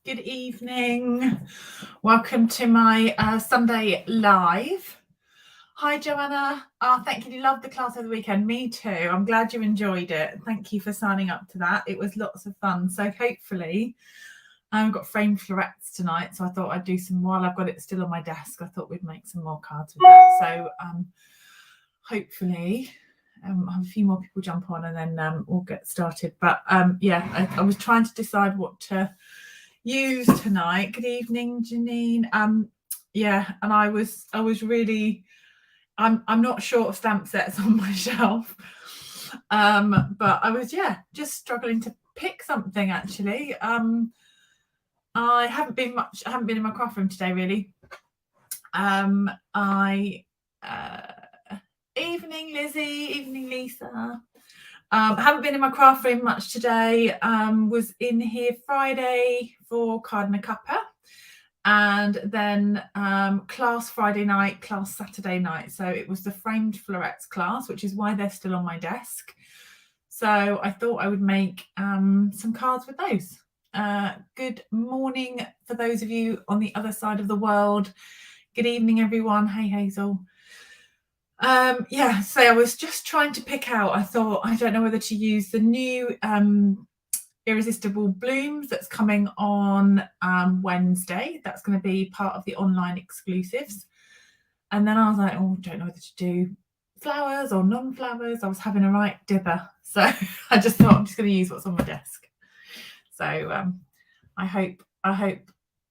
Good evening. Welcome to my Sunday live. Hi, Joanna. Thank you. You loved the class over the weekend. Me too. I'm glad you enjoyed it. Thank you for signing up to that. It was lots of fun. So hopefully, I've got framed florets tonight. So I thought I'd do some while I've got it still on my desk. I thought we'd make some more cards with that. So hopefully, I'll have a few more people jump on and then we'll get started. But yeah, I was trying to decide what to use tonight. Good evening, Janine. Yeah, and I was really, I'm not short of stamp sets on my shelf, but I was just struggling to pick something actually. I haven't been in my craft room today really. Evening Lizzie, evening Lisa. Haven't been in my craft room much today. Was in here Friday for Card and a Cuppa, and then class Friday night, class Saturday night. So it was the Framed Florets class, which is why they're still on my desk. So I thought I would make some cards with those. Good morning for those of you on the other side of the world. Good evening, everyone. Hey, Hazel. So I was just trying to pick out. I thought, I don't know whether to use the new Irresistible Blooms that's coming on Wednesday. That's going to be part of the online exclusives. And then I was like, oh, don't know whether to do flowers or non-flowers. I was having a right dibber. So I just thought I'm just going to use what's on my desk. So I hope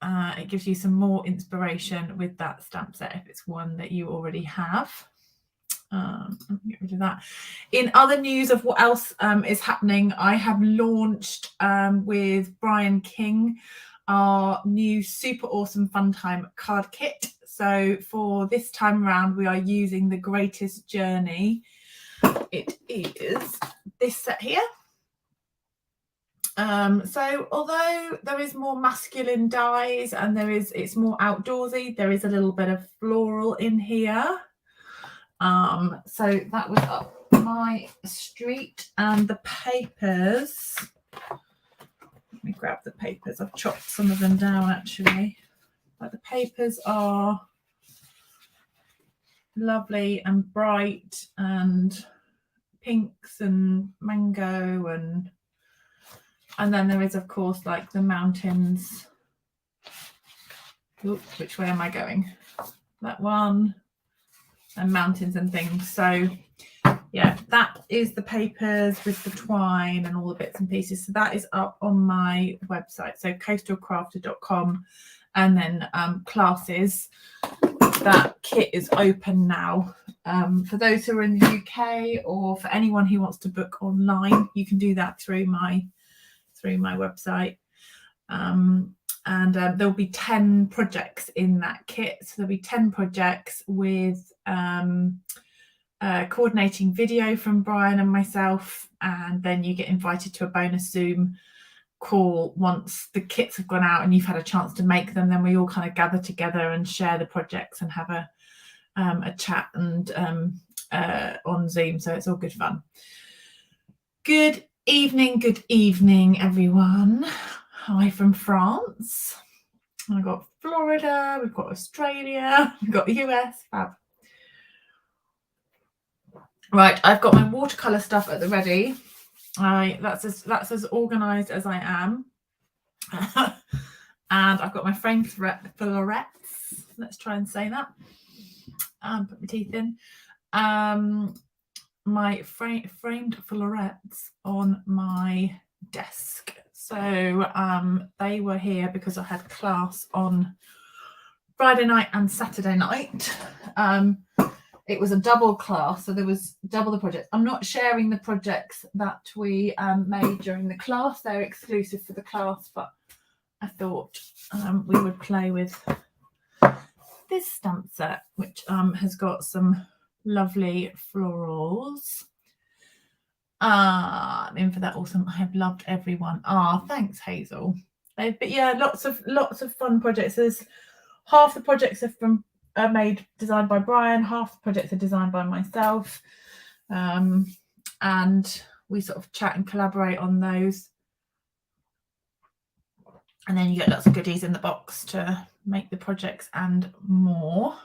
it gives you some more inspiration with that stamp set if it's one that you already have. Get rid of that. In other news of what else is happening, I have launched with Brian King our new super awesome fun time card kit. So for this time around, we are using the Greatest Journey. It is this set here. So although there is more masculine dyes and it's more outdoorsy, there is a little bit of floral in here. So that was up my street, and the papers, let me grab the papers. I've chopped some of them down actually, but the papers are lovely and bright and pinks and mango, and then there is of course like the mountains. Ooh, which way am I going? That one. And mountains and things. So yeah, that is the papers with the twine and all the bits and pieces. So that is up on my website, so coastalcrafter.com, and then classes. That kit is open now. For those who are in the UK, or for anyone who wants to book online, you can do that through my website. And there'll be 10 projects in that kit. So there'll be 10 projects with coordinating video from Brian and myself, and then you get invited to a bonus Zoom call once the kits have gone out and you've had a chance to make them. Then we all kind of gather together and share the projects and have a chat and on Zoom. So it's all good fun. Good evening, everyone. Hi from France. I've got Florida, we've got Australia, we've got the US. Fab. Right, I've got my watercolor stuff at the ready. That's as organized as I am. And I've got my framed florets. Let's try and say that. Put my teeth in. My framed florets on my desk. So they were here because I had class on Friday night and Saturday night. It was a double class, so there was double the projects. I'm not sharing the projects that we made during the class. They're exclusive for the class, but I thought we would play with this stamp set, which has got some lovely florals. In for that awesome. I have loved everyone. Thanks, Hazel. But yeah, lots of fun projects. There's half the projects are designed by Brian, half the projects are designed by myself, and we sort of chat and collaborate on those. And then you get lots of goodies in the box to make the projects and more.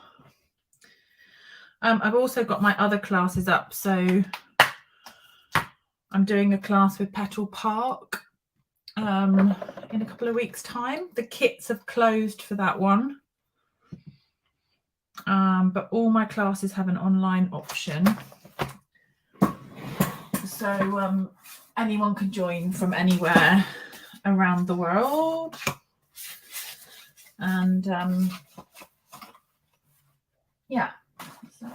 I've also got my other classes up. So I'm doing a class with Petal Park in a couple of weeks' time. The kits have closed for that one. But all my classes have an online option. So anyone can join from anywhere around the world. And yeah, so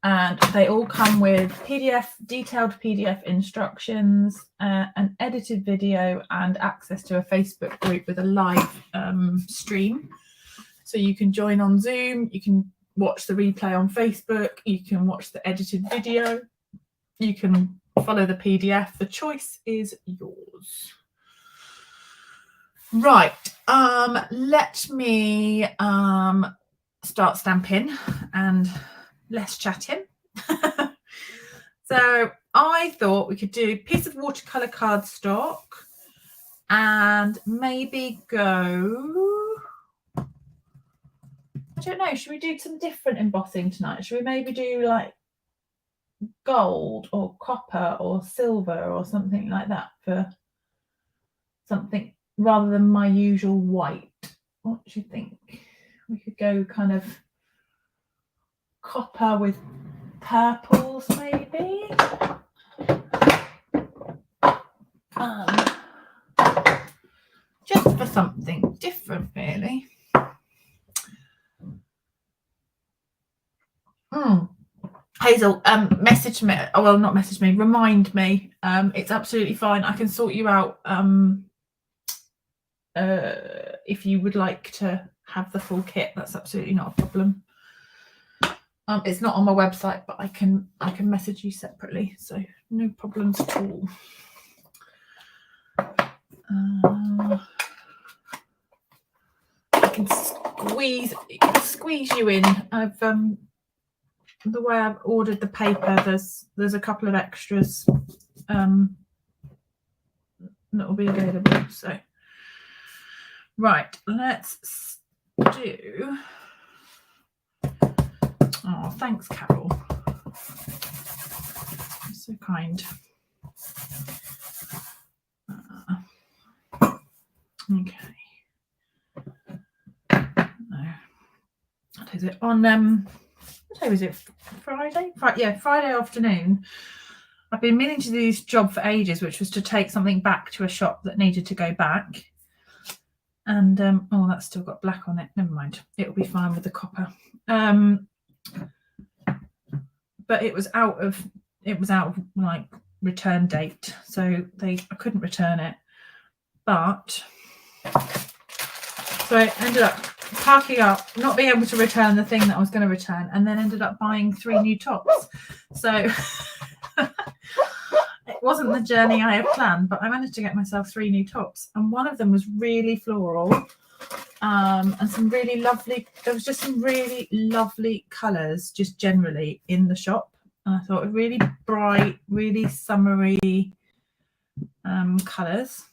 and they all come with detailed PDF instructions, an edited video, and access to a Facebook group with a live stream. So you can join on Zoom, you can watch the replay on Facebook, you can watch the edited video, you can follow the PDF. The choice is yours. Right, let me start stamping and less chatting. So I thought we could do a piece of watercolor cardstock and maybe go, I don't know, should we do some different embossing tonight? Should we maybe do like gold or copper or silver or something like that for something rather than my usual white? What do you think? We could go kind of copper with purples maybe. Just for something different really. Hazel, message me, oh, well, not message me, remind me. It's absolutely fine. I can sort you out if you would like to have the full kit. That's absolutely not a problem. It's not on my website, but I can message you separately, so no problems at all. I can squeeze you in. I've the way I've ordered the paper, there's a couple of extras that will be available. So right, let's do. Oh, thanks, Carol. You're so kind. Okay. No. What is it? On what day was it? Friday? Yeah, Friday afternoon. I've been meaning to do this job for ages, which was to take something back to a shop that needed to go back. And oh, that's still got black on it. Never mind. It'll be fine with the copper. But it was out of like return date, so I couldn't return it. But so I ended up parking up, not being able to return the thing that I was going to return, and then ended up buying 3 new tops. So it wasn't the journey I had planned, but I managed to get myself 3 new tops, and one of them was really floral. And some really lovely, there was just some really lovely colours just generally in the shop. And I thought really bright, really summery colours.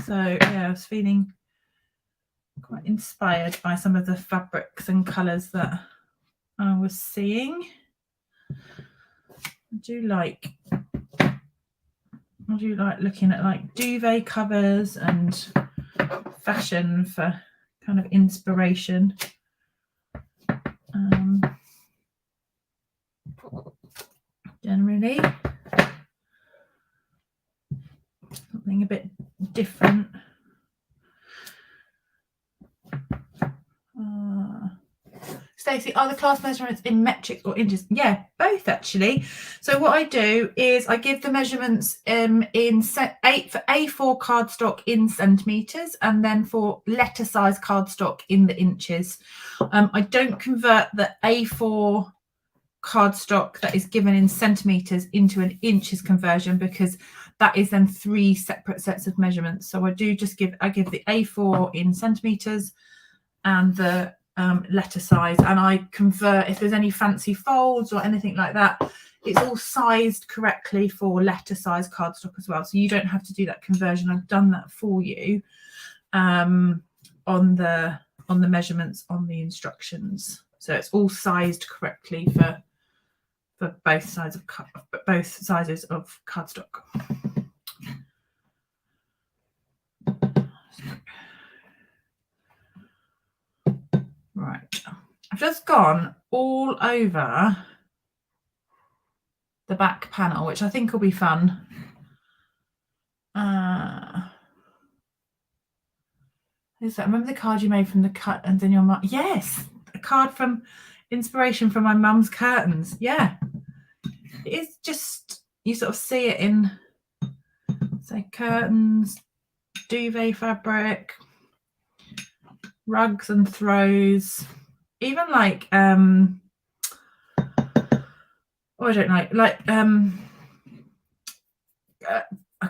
So yeah, I was feeling quite inspired by some of the fabrics and colours that I was seeing. I do like looking at like duvet covers and fashion for kind of inspiration. Generally something a bit different. Stacey, are the class measurements in metric or inches? Yeah, both actually. So what I do is I give the measurements in for A4 cardstock in centimeters, and then for letter size cardstock in the inches. I don't convert the A4 cardstock that is given in centimeters into an inches conversion, because that is then 3 separate sets of measurements. So I give the A4 in centimeters and the letter size, and I convert if there's any fancy folds or anything like that it's all sized correctly for letter size cardstock as well. So you don't have to do that conversion. I've done that for you on the measurements on the instructions. So it's all sized correctly for both sizes of cardstock. Right, I've just gone all over the back panel, which I think will be fun. Is that, remember the card you made from the curtains in your mum? Yes, a card from inspiration from my mum's curtains. Yeah, it's just, you sort of see it in, say, curtains, duvet fabric, rugs and throws, even like I don't know, like I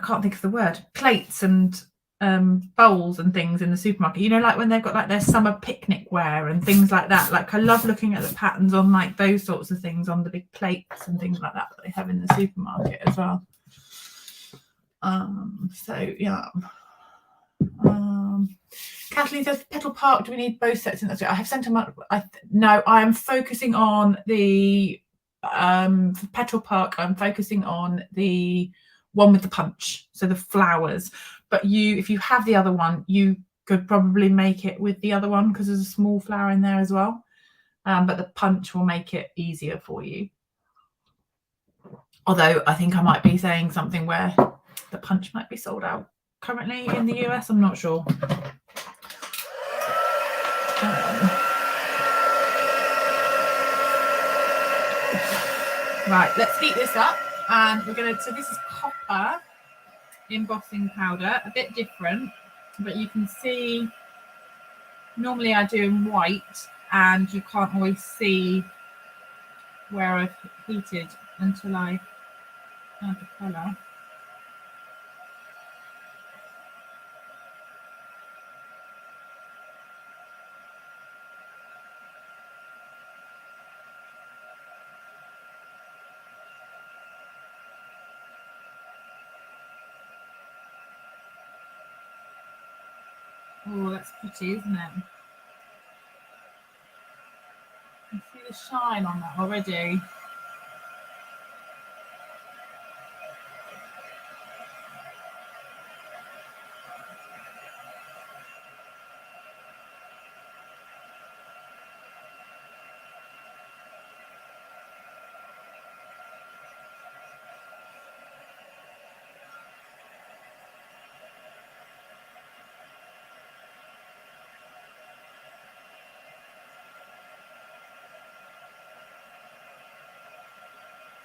can't think of the word, plates and bowls and things in the supermarket, you know, like when they've got like their summer picnic wear and things like that. Like I love looking at the patterns on like those sorts of things on the big plates and things like that they have in the supermarket as well. So yeah. Kathleen says Petal Park, do we need both sets in that? I have sent them up. No, I am focusing on the for Petal Park, I'm focusing on the one with the punch, so the flowers. But if you have the other one, you could probably make it with the other one because there's a small flower in there as well. But the punch will make it easier for you. Although I think I might be saying something where the punch might be sold out currently in the US. I'm not sure. Right, let's heat this up, and we're going to, so this is copper embossing powder, a bit different, but you can see normally I do in white and you can't always see where I've heated until I add the colour. Oh, that's pretty, isn't it? You see the shine on that already.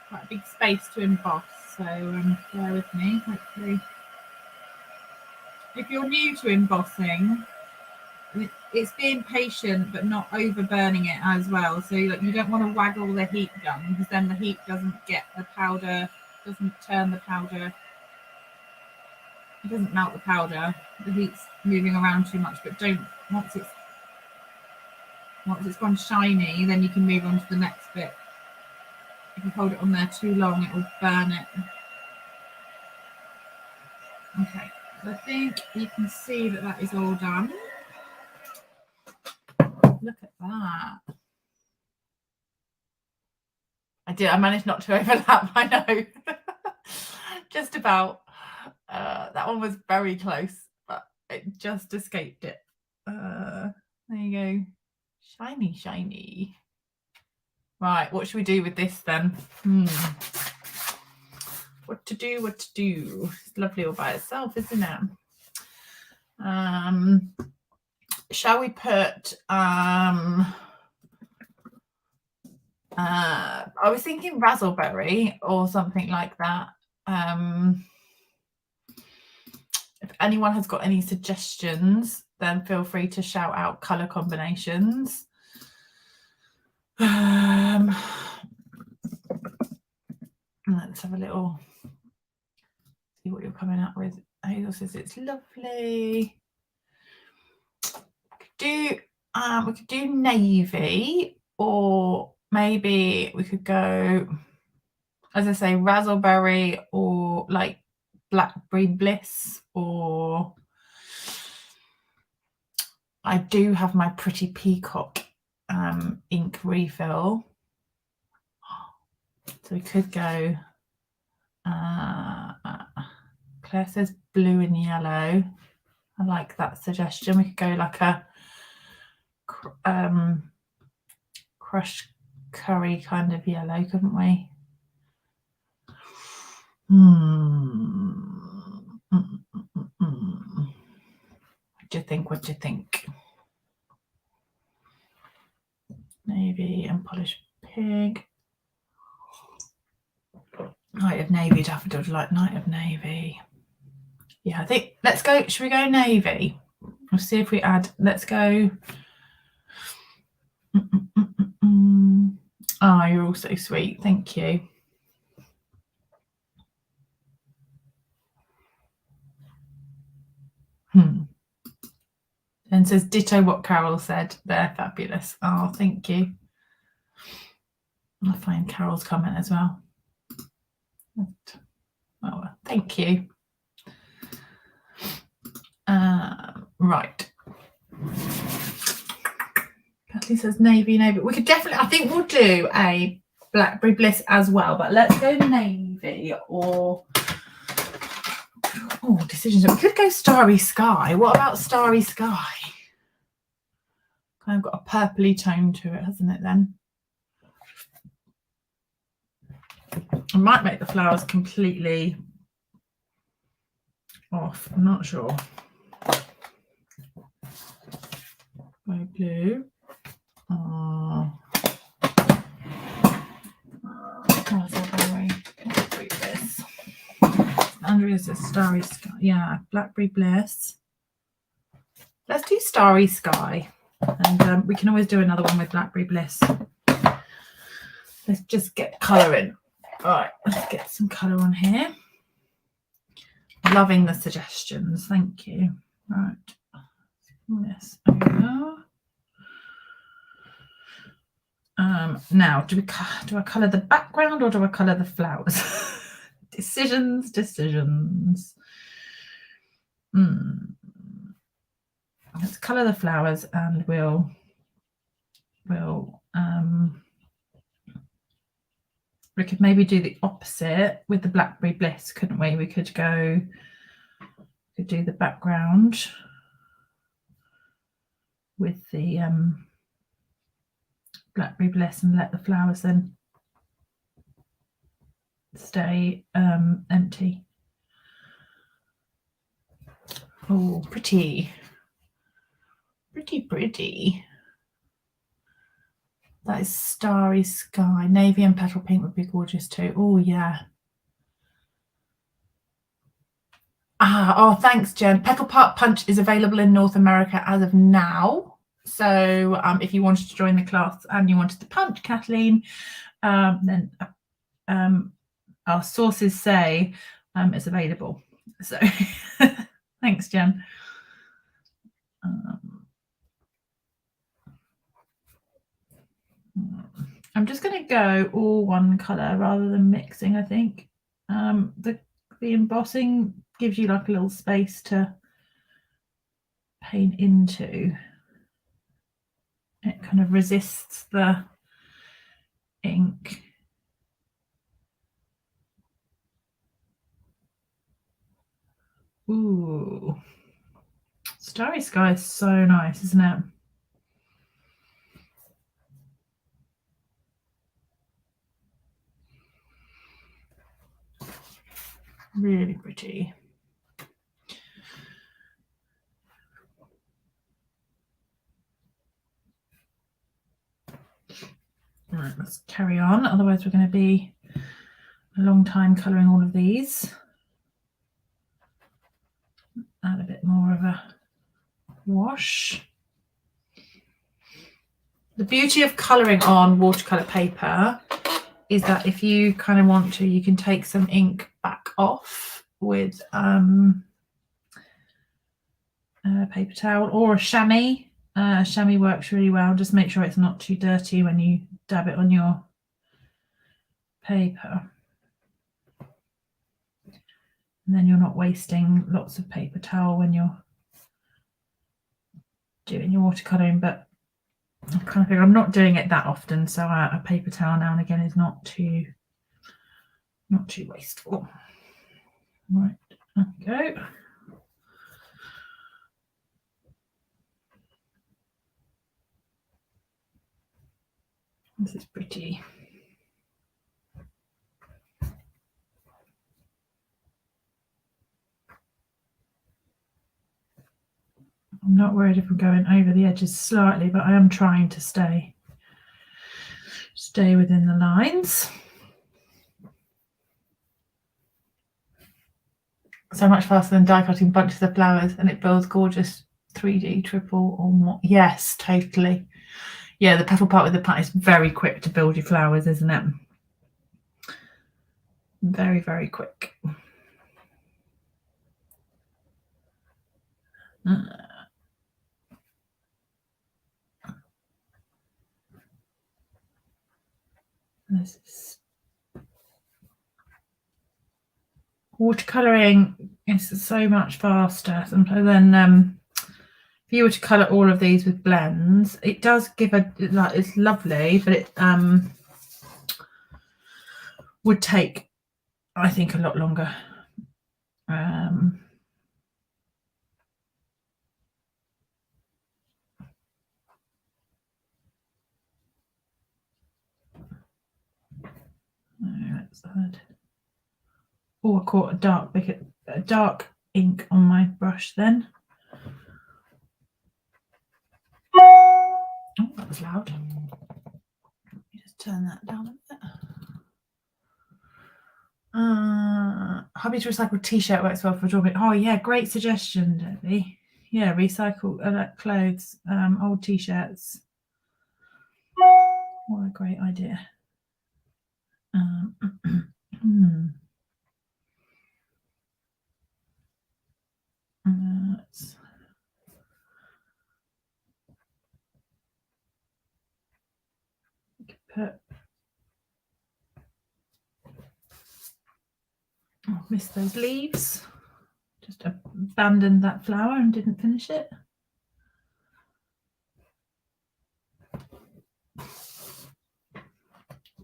Quite a big space to emboss, so bear with me. Hopefully, if you're new to embossing, it's being patient but not over burning it as well. So like, you don't want to waggle the heat gun because then the heat doesn't get the powder, doesn't turn the powder, it doesn't melt the powder. The heat's moving around too much. But don't, once it's gone shiny, then you can move on to the next bit. If you hold it on there too long, it will burn it. Okay, so I think you can see that that is all done. Look at that. I managed not to overlap, I know. Just about. That one was very close, but it just escaped it. There you go. Shiny, shiny. Right, what should we do with this then? What to do? It's lovely all by itself, isn't it? Shall we put I was thinking razzleberry or something like that. If anyone has got any suggestions, then feel free to shout out colour combinations. Let's have a little, see what you're coming up with. Hazel says it's lovely. We could do navy, or maybe we could go, as I say, razzleberry or like blackberry bliss, or I do have my pretty peacock ink refill, so we could go Claire says blue and yellow. I like that suggestion. We could go like a crushed curry kind of yellow, couldn't we? What do you think? What do you think? Navy and polished pig. Night of navy, daffodil delight, night of navy. Yeah, I think let's go. Should we go navy? We'll see if we add. Let's go. Oh, you're all so sweet. Thank you. And says ditto what Carol said. They're fabulous. Oh, thank you. I'll find Carol's comment as well. Oh, thank you. Right. Kathleen says navy. We could definitely, I think we'll do a blackberry bliss as well, but let's go navy or decisions. We could go starry sky. What about starry sky? Kind of got a purpley tone to it, hasn't it then? I might make the flowers completely off. I'm not sure. Go blue. Bliss. Andrea's a starry sky. Yeah, blackberry bliss. Let's do starry sky, and we can always do another one with blackberry bliss. Let's just get colour in. All right, let's get some colour on here. Loving the suggestions. Thank you. Right. Yes. Now, do I colour the background or do I colour the flowers? Decisions. Let's colour the flowers, and we'll we could maybe do the opposite with the blackberry bliss, couldn't we? We could do the background with the blackberry bliss and let the flowers then stay empty. Oh, pretty. That is starry sky. Navy and petal pink would be gorgeous too. Oh yeah. Oh, thanks, Jen. Petal Punch is available in North America as of now. So if you wanted to join the class and you wanted the punch, Kathleen, then our sources say it's available. So thanks, Jen. I'm just going to go all one colour rather than mixing, I think. The embossing gives you like a little space to paint into. It kind of resists the ink. Ooh. Starry sky is so nice, isn't it? Really pretty. All right, let's carry on. Otherwise, we're going to be a long time colouring all of these. Add a bit more of a wash. The beauty of colouring on watercolour paper is that if you kind of want to, you can take some ink back off with a paper towel or a chamois. Chamois works really well. Just make sure it's not too dirty when you dab it on your paper. and then you're not wasting lots of paper towel when you're doing your watercolouring. But I kind of figure I'm not doing it that often, so a paper towel now and again is not too wasteful. Right, there we go. This is pretty. I'm not worried if I'm going over the edges slightly, but I am trying to stay within the lines. So much faster than die cutting bunches of flowers, and it builds gorgeous 3D triple or more. Yes, totally. Yeah, the petal part with the plant is very quick to build your flowers, isn't it? Very, very quick. This is watercolouring is so much faster. Sometimes then if you were to colour all of these with blends, it does give it's lovely, but it would take, I think, a lot longer. Let's add. Oh, I caught a dark ink on my brush then. Oh, that was loud. Let me just turn that down a bit. Hubby's recycled t-shirt works well for drawing. Oh yeah, great suggestion, Debbie. Yeah, recycle clothes, old t-shirts. What a great idea. Let's put. Oh, missed those leaves. Just abandoned that flower and didn't finish it.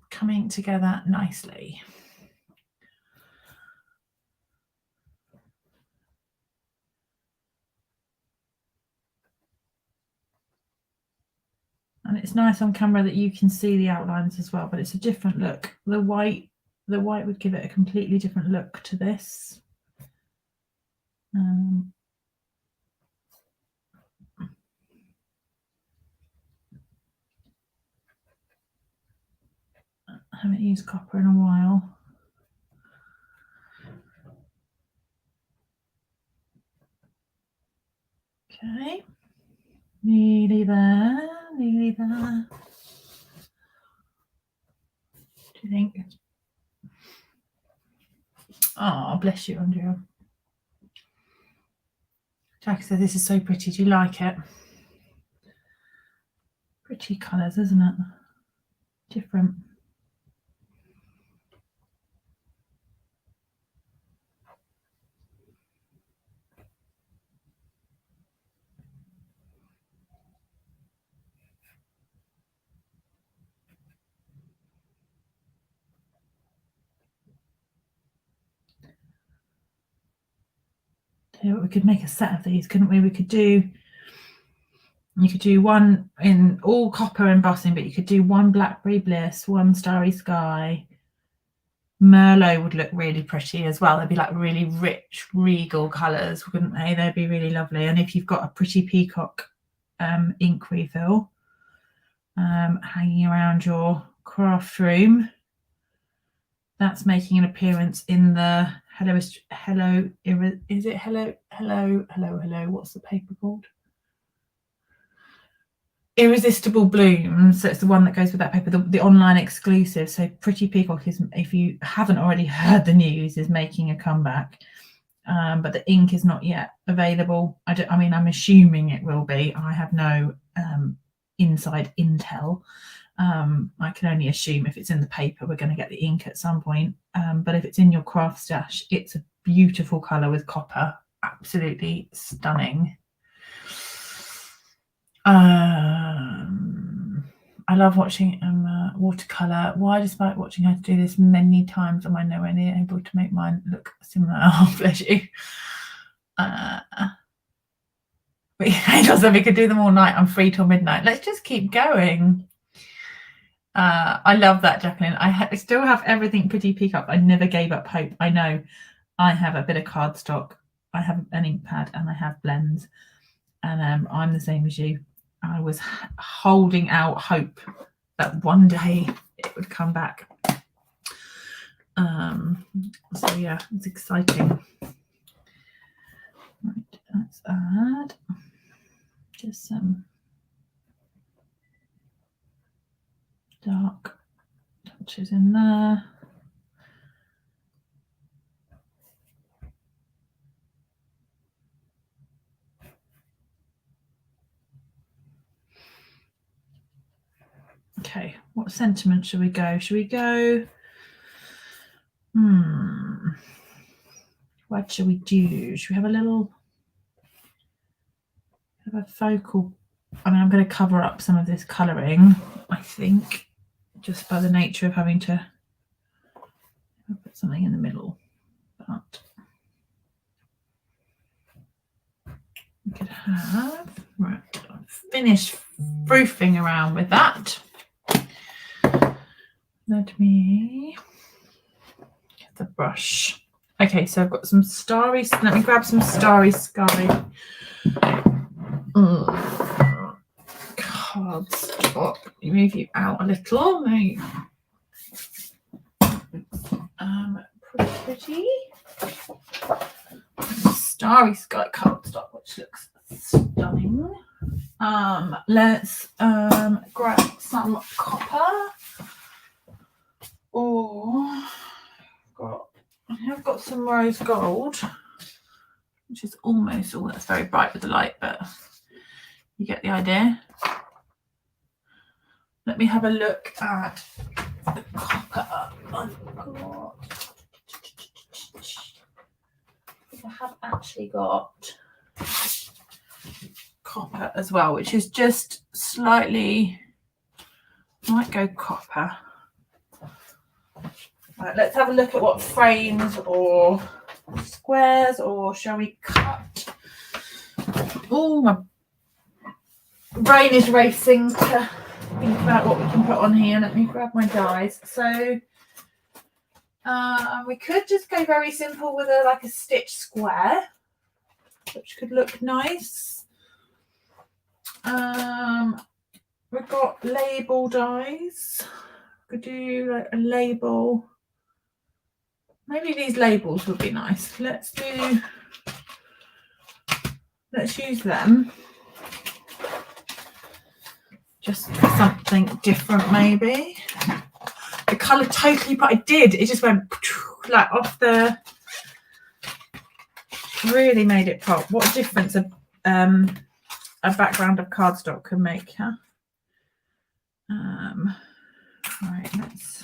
Coming together nicely. And it's nice on camera that you can see the outlines as well, but it's a different look. The white would give it a completely different look to this. I haven't used copper in a while. Okay, nearly there, nearly there. Do you think? Oh, bless you, Andrea. Jackie said this is so pretty. Do you like it? Pretty colours, isn't it? Different. We could make a set of these, couldn't we? You could do one in all copper embossing, but you could do one Blackberry Bliss, one Starry Sky. Merlot would look really pretty as well. They'd be like really rich, regal colours, wouldn't they? They'd be really lovely. And if you've got a pretty peacock ink refill hanging around your craft room, that's making an appearance in the hello, is it hello, what's the paper called? Irresistible Blooms. So it's the one that goes with that paper, the online exclusive. So Pretty Peacock is, if you haven't already heard the news, is making a comeback, but the ink is not yet available. I mean, I'm assuming it will be. I have no inside intel. I can only assume if it's in the paper, we're going to get the ink at some point. But if it's in your craft stash, it's a beautiful colour with copper, absolutely stunning. I love watching watercolour. Why, despite watching her do this many times, am I nowhere near able to make mine look similar? Oh, bless you. But Angel said we could do them all night. I'm free till midnight. Let's just keep going. I love that, Jacqueline. I still have everything pretty peak up. I never gave up hope. I know I have a bit of cardstock. I have an ink pad and I have blends. And I'm the same as you. I was holding out hope that one day it would come back. So yeah, it's exciting. Right, let's add just some dark touches in there. Okay, what sentiment should we go? Should we go? What should we do? Should we have a little focal? I mean, I'm going to cover up some of this colouring, I think, just by the nature of having to put something in the middle. But we could have, right, I've finished proofing around with that. Let me get the brush. Okay, so I've got some starry, let me grab some Starry Sky cardstock. Move you out a little. Pretty. Starry Sky cardstock, which looks stunning. Let's grab some copper. I have got some rose gold, which is almost all. That's very bright with the light, but you get the idea. Let me have a look at the copper I've got. I have actually got copper as well, which is just slightly, might go copper. Right, let's have a look at what frames or squares, or shall we cut? Oh, my brain is racing to think about what we can put on here. Let me grab my dies. So we could just go very simple with like a stitch square, which could look nice. We've got label dies. Could do like a label. Maybe these labels would be nice. Let's use them. Just for something different, maybe. The colour totally, but I did. It just went like off the. Really made it pop. What a difference a background of cardstock can make, huh? Right, let's.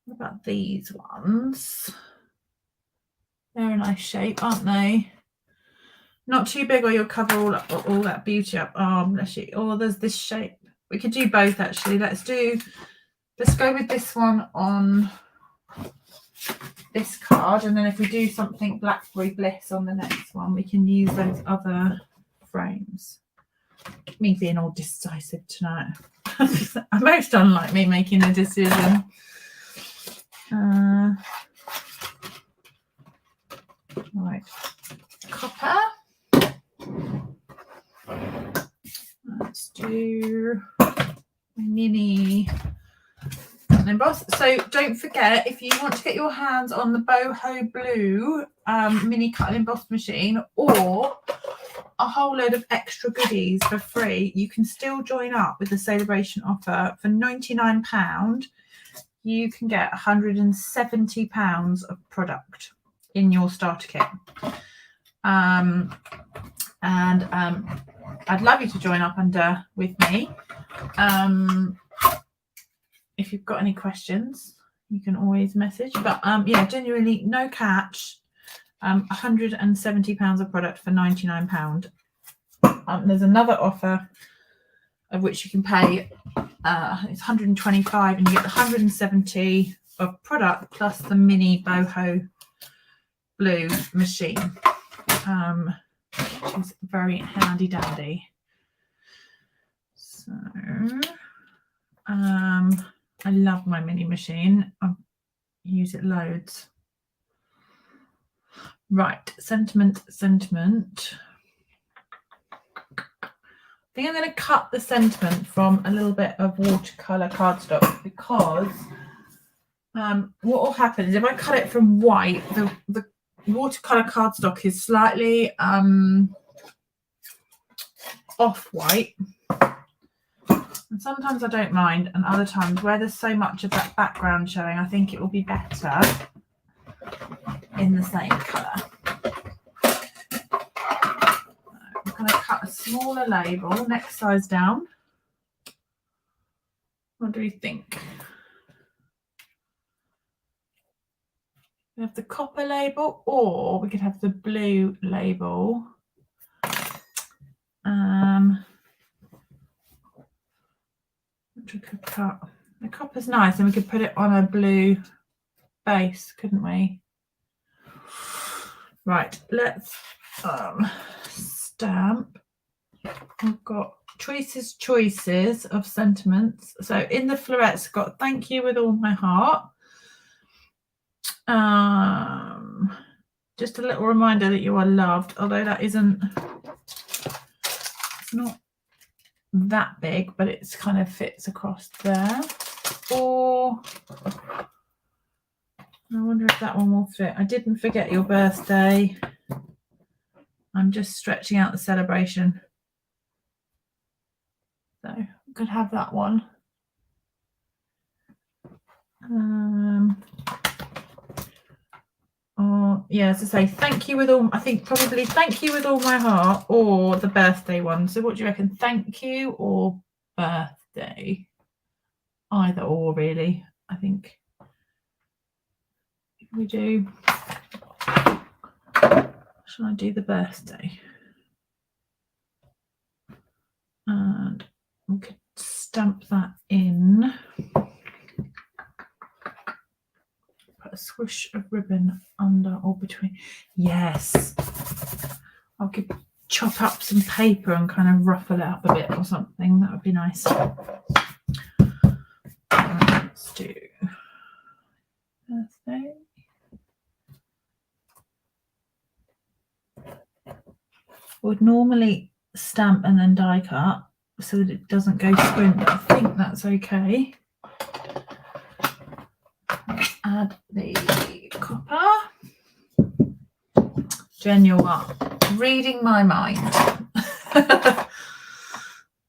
What about these ones? They're a nice shape, aren't they? Not too big or you'll cover all that beauty up. Oh, bless you. Oh, there's this shape. We could do both, actually. Let's go with this one on this card. And then if we do something Blackberry Bliss on the next one, we can use those other frames. Me being all decisive tonight. Most unlike me making a decision. Right, copper. Let's do a mini emboss. So don't forget, if you want to get your hands on the Boho Blue mini cut and emboss machine, or a whole load of extra goodies for free, you can still join up with the celebration offer. For £99 you can get £170 of product in your starter kit. I'd love you to join up with me. If you've got any questions, you can always message. But yeah, genuinely no catch. £170 of product for £99. There's another offer of which you can pay it's 125 and you get the 170 of product plus the mini boho blue machine, which is very handy dandy. So I love my mini machine. I use it loads. Right, sentiment. I think I'm going to cut the sentiment from a little bit of watercolour cardstock, because what will happen is if I cut it from white, the watercolour cardstock is slightly off-white. And sometimes I don't mind, and other times where there's so much of that background showing, I think it will be better in the same colour. I'm going to cut a smaller label, next size down. What do we think? We have the copper label, or we could have the blue label. Which we could cut. The copper's nice, and we could put it on a blue base, couldn't we? Right, let's stamp. I've got choices of sentiments. So in the florets, I've got thank you with all my heart. Just a little reminder that you are loved, although that isn't, it's not that big, but it's kind of fits across there. Or I wonder if that one will fit. I didn't forget your birthday. I'm just stretching out the celebration. So I could have that one. Or yeah, as I say, thank you with all, I think probably thank you with all my heart, or the birthday one. So what do you reckon? Thank you or birthday? Either or, really. I think we do. Shall I do the birthday? And we could stamp that in. Put a swoosh of ribbon under or between. Yes. I could chop up some paper and kind of ruffle it up a bit or something. That would be nice. Let's do birthday. Would normally stamp and then die cut so that it doesn't go squint, but I think that's okay. Let's add the copper. Jen, you are reading my mind.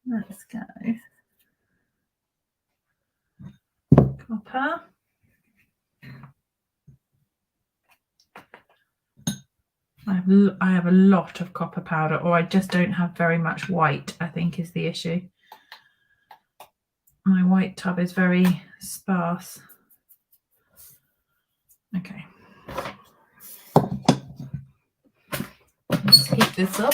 Let's go. Copper. I have a lot of copper powder, or I just don't have very much white, I think is the issue. My white tub is very sparse. Okay. Let's heat this up.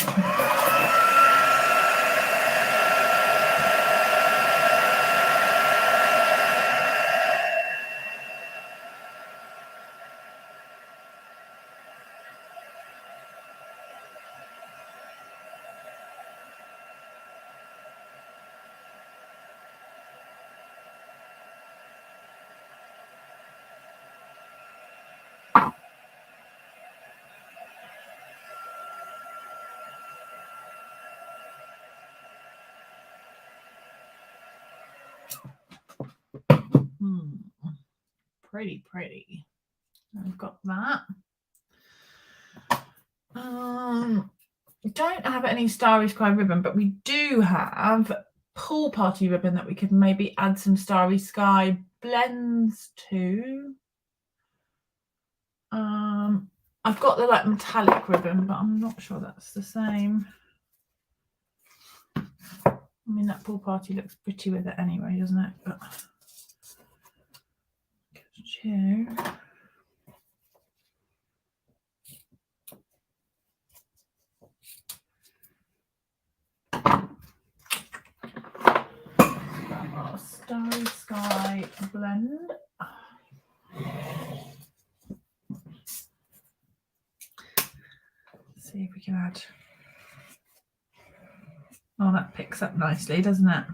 Pretty. I've got that. We don't have any Starry Sky ribbon, but we do have pool party ribbon that we could maybe add some Starry Sky blends to. I've got the like metallic ribbon, but I'm not sure that's the same. I mean, that pool party looks pretty with it anyway, doesn't it? But to our Starry Sky blend. See if we can add. Oh, that picks up nicely, doesn't it?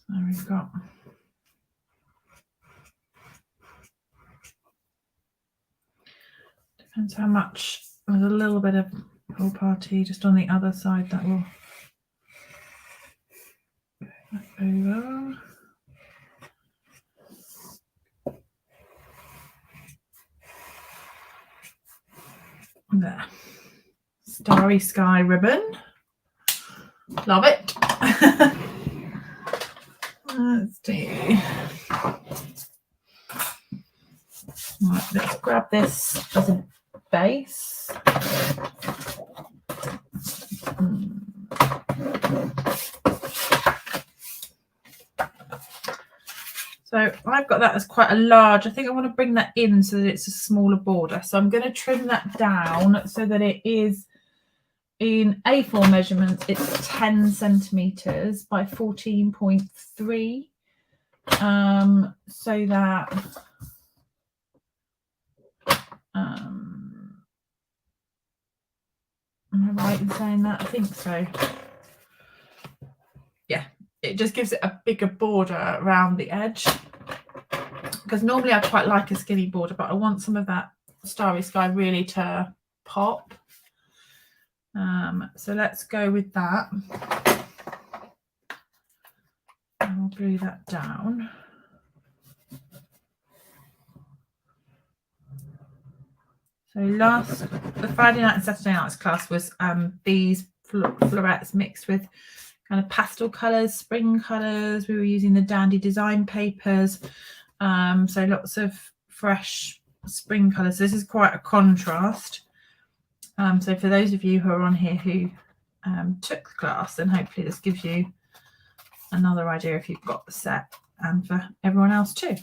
So we've got depends how much. There's a little bit of whole party just on the other side that will go over. There. Starry Sky ribbon. Love it. Let's do. Right, let's grab this as a base. So I've got that as quite a large. I think I want to bring that in so that it's a smaller border. So I'm going to trim that down so that it is in A4 measurements. It's 10 centimeters by 14.3. So that am I right in saying that? I think so. Yeah, it just gives it a bigger border around the edge, because normally I quite like a skinny border, but I want some of that Starry Sky really to pop. So let's go with that. And we'll glue that down. So the Friday night and Saturday night's class was these florets mixed with kind of pastel colours, spring colours. We were using the Dandy design papers. So lots of fresh spring colours. This is quite a contrast. So for those of you who are on here who took the class, then hopefully this gives you another idea if you've got the set, and for everyone else too.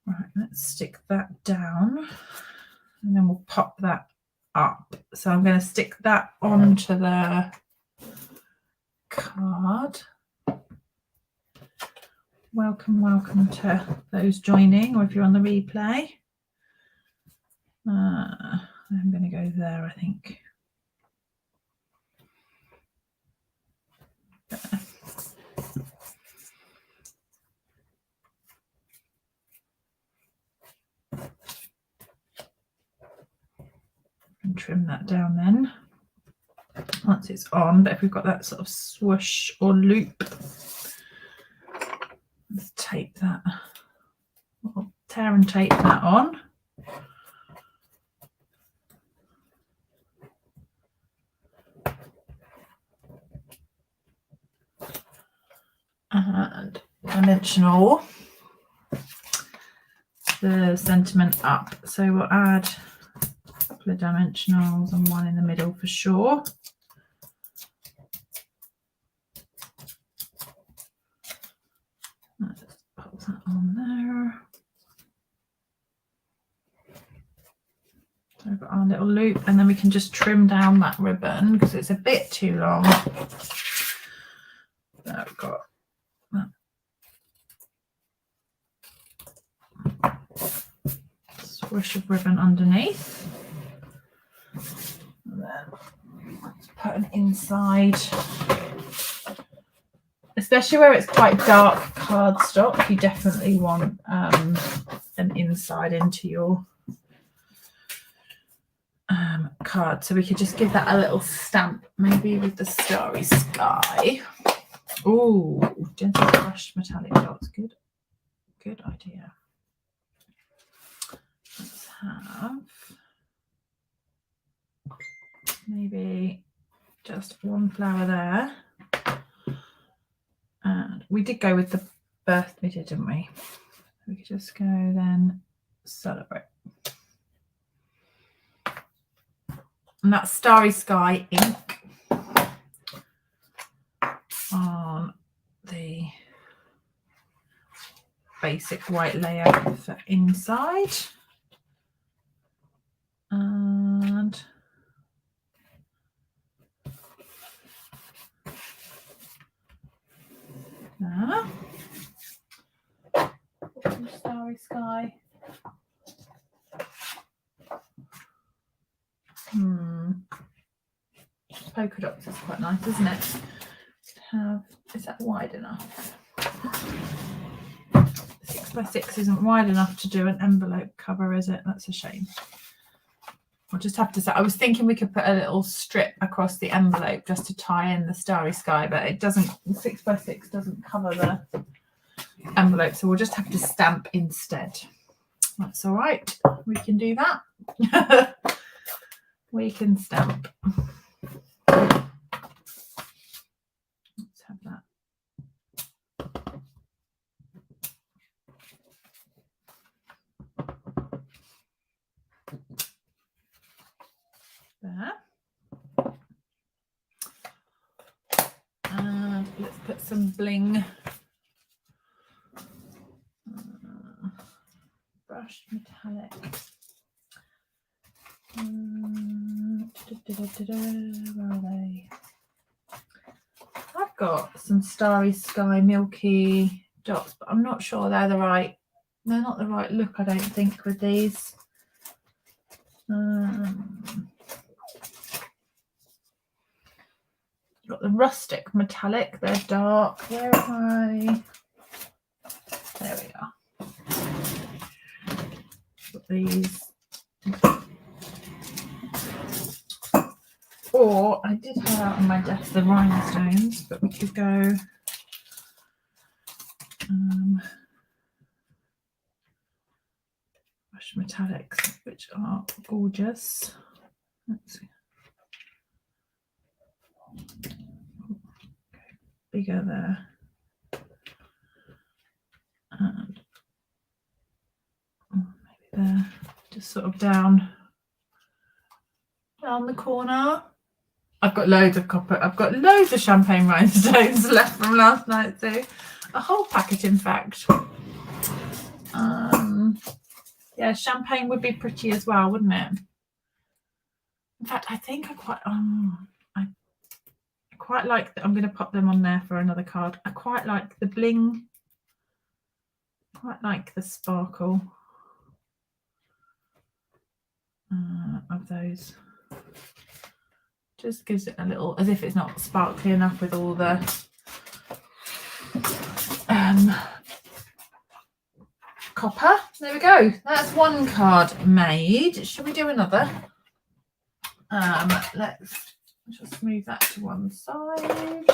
Right, let's stick that down and then we'll pop that up. So I'm going to stick that onto the card. Welcome to those joining, or if you're on the replay. I'm going to go there, I think. There. And trim that down then once it's on. But if we've got that sort of swoosh or loop, let's tape that. We'll tear and tape that on. And dimensional the sentiment up. So we'll add a couple of dimensionals and one in the middle for sure. Let's pop that on there. So we've got our little loop, and then we can just trim down that ribbon because it's a bit too long. There we've got that swoosh of ribbon underneath. And then let's put an inside. Especially where it's quite dark cardstock, you definitely want an inside into your card. So we could just give that a little stamp, maybe with the Starry Sky. Oh, gentle brushed metallic dots. Good idea. Let's have maybe just one flower there. we did go with the birthday, didn't we? We could just go then celebrate. And that's Starry Sky ink on the basic white layer for inside. And there. Starry Sky. Polka dots is quite nice, isn't it? Is that wide enough? 6x6 isn't wide enough to do an envelope cover, is it? That's a shame. I'll just have to say, I was thinking we could put a little strip across the envelope just to tie in the Starry Sky, but it doesn't, 6x6 doesn't cover the envelope, so we'll just have to stamp instead. That's all right. We can do that. We can stamp. Let's have that. There. And let's put some bling. Brushed metallic. Where are they? I've got some Starry Sky milky dots, but I'm not sure they're the right. They're not the right look, I don't think, with these. Got the rustic metallic. They're dark. Where am I? There we are. Got these. Or I did have out on my desk the rhinestones, but we could go brush metallics, which are gorgeous. Let's see. Okay, bigger there. And maybe there, just sort of down the corner. I've got loads of copper. I've got loads of champagne rhinestones left from last night too. A whole packet, in fact. Yeah, champagne would be pretty as well, wouldn't it? In fact, I think I quite like that. I'm going to pop them on there for another card. I quite like the bling. Quite like the sparkle of those. Just gives it a little, as if it's not sparkly enough with all the copper. There we go. That's one card made. Should we do another? Let's just move that to one side.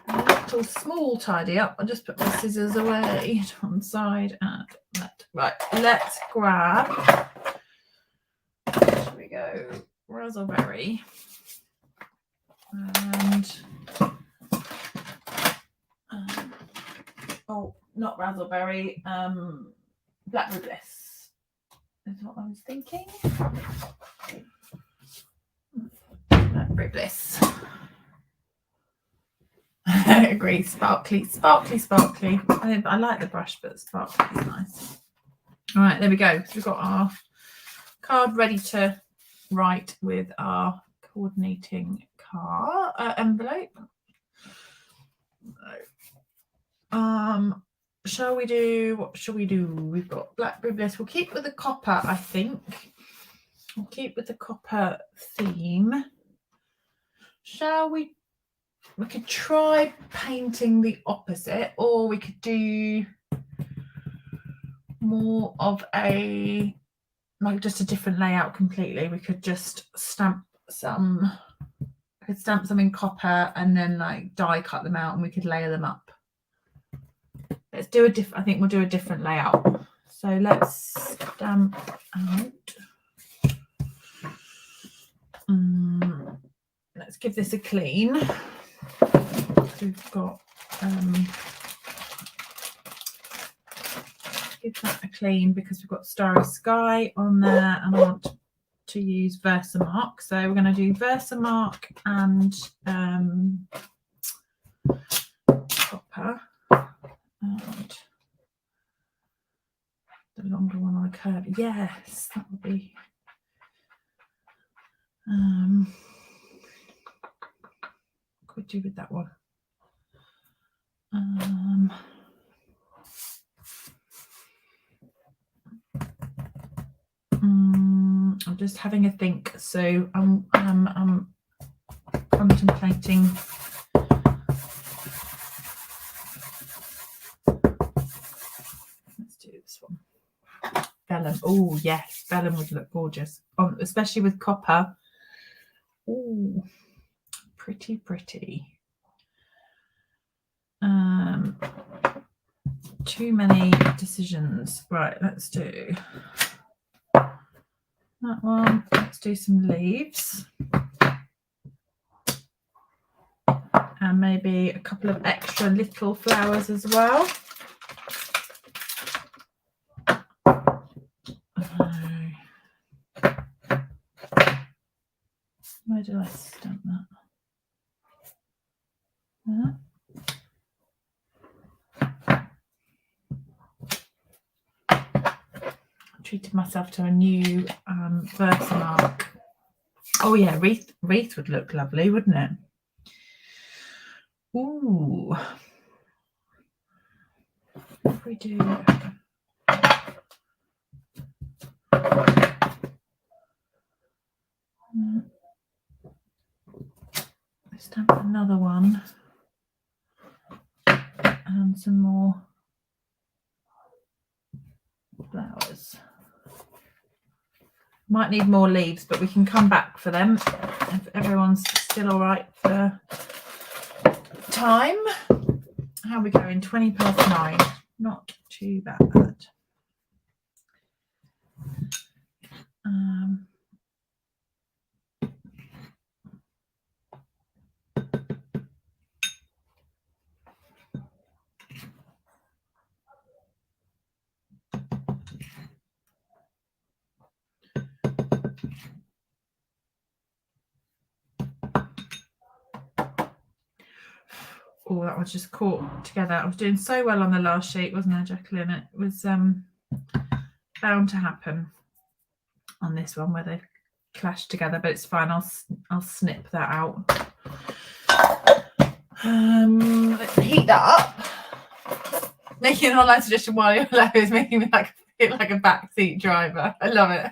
A little small tidy up. I'll just put my scissors away to one side and that. Right, let's grab. Here we go. Razzleberry. And oh, not razzleberry. Blackberry Bliss is what I was thinking. Blackberry Bliss. I agree. Sparkly, sparkly, sparkly. I like the brush, but sparkly is nice. All right, there we go. So we've got our card ready to write with our coordinating card envelope. Shall we do? What shall we do? We've got Blackberry Bliss. We'll keep with the copper, I think. We'll keep with the copper theme. Shall we? We could try painting the opposite, or we could do more of a, like just a different layout completely. We could just stamp some, I could stamp some in copper and then like die cut them out and we could layer them up. Let's do I think we'll do a different layout. So let's stamp out. let's give this a clean. We've got give that a clean because we've got Starry Sky on there, and I want to use Versamark. So we're going to do Versamark and copper, and the longer one on a curve. Yes, that would be. What could we do with that one? I'm just having a think. So I'm contemplating. Let's do this one. Vellum. Oh yes, vellum would look gorgeous, especially with copper. Oh, pretty. Too many decisions. Right, let's do that one. Let's do some leaves. And maybe a couple of extra little flowers as well. Where did I stamp that? There. Treated myself to a new Versamark. Oh yeah, wreath would look lovely, wouldn't it? Ooh. If we do stamp another one and some more flowers. Might need more leaves, but we can come back for them if everyone's still all right for time. How are we going? 9:20. Not too bad. Oh, that was just caught together. I was doing so well on the last sheet, wasn't I, Jacqueline? It was bound to happen on this one where they've clashed together, but it's fine. I'll snip that out. Let's heat that up. Making an online suggestion while you're low is making me feel like a backseat driver. I love it.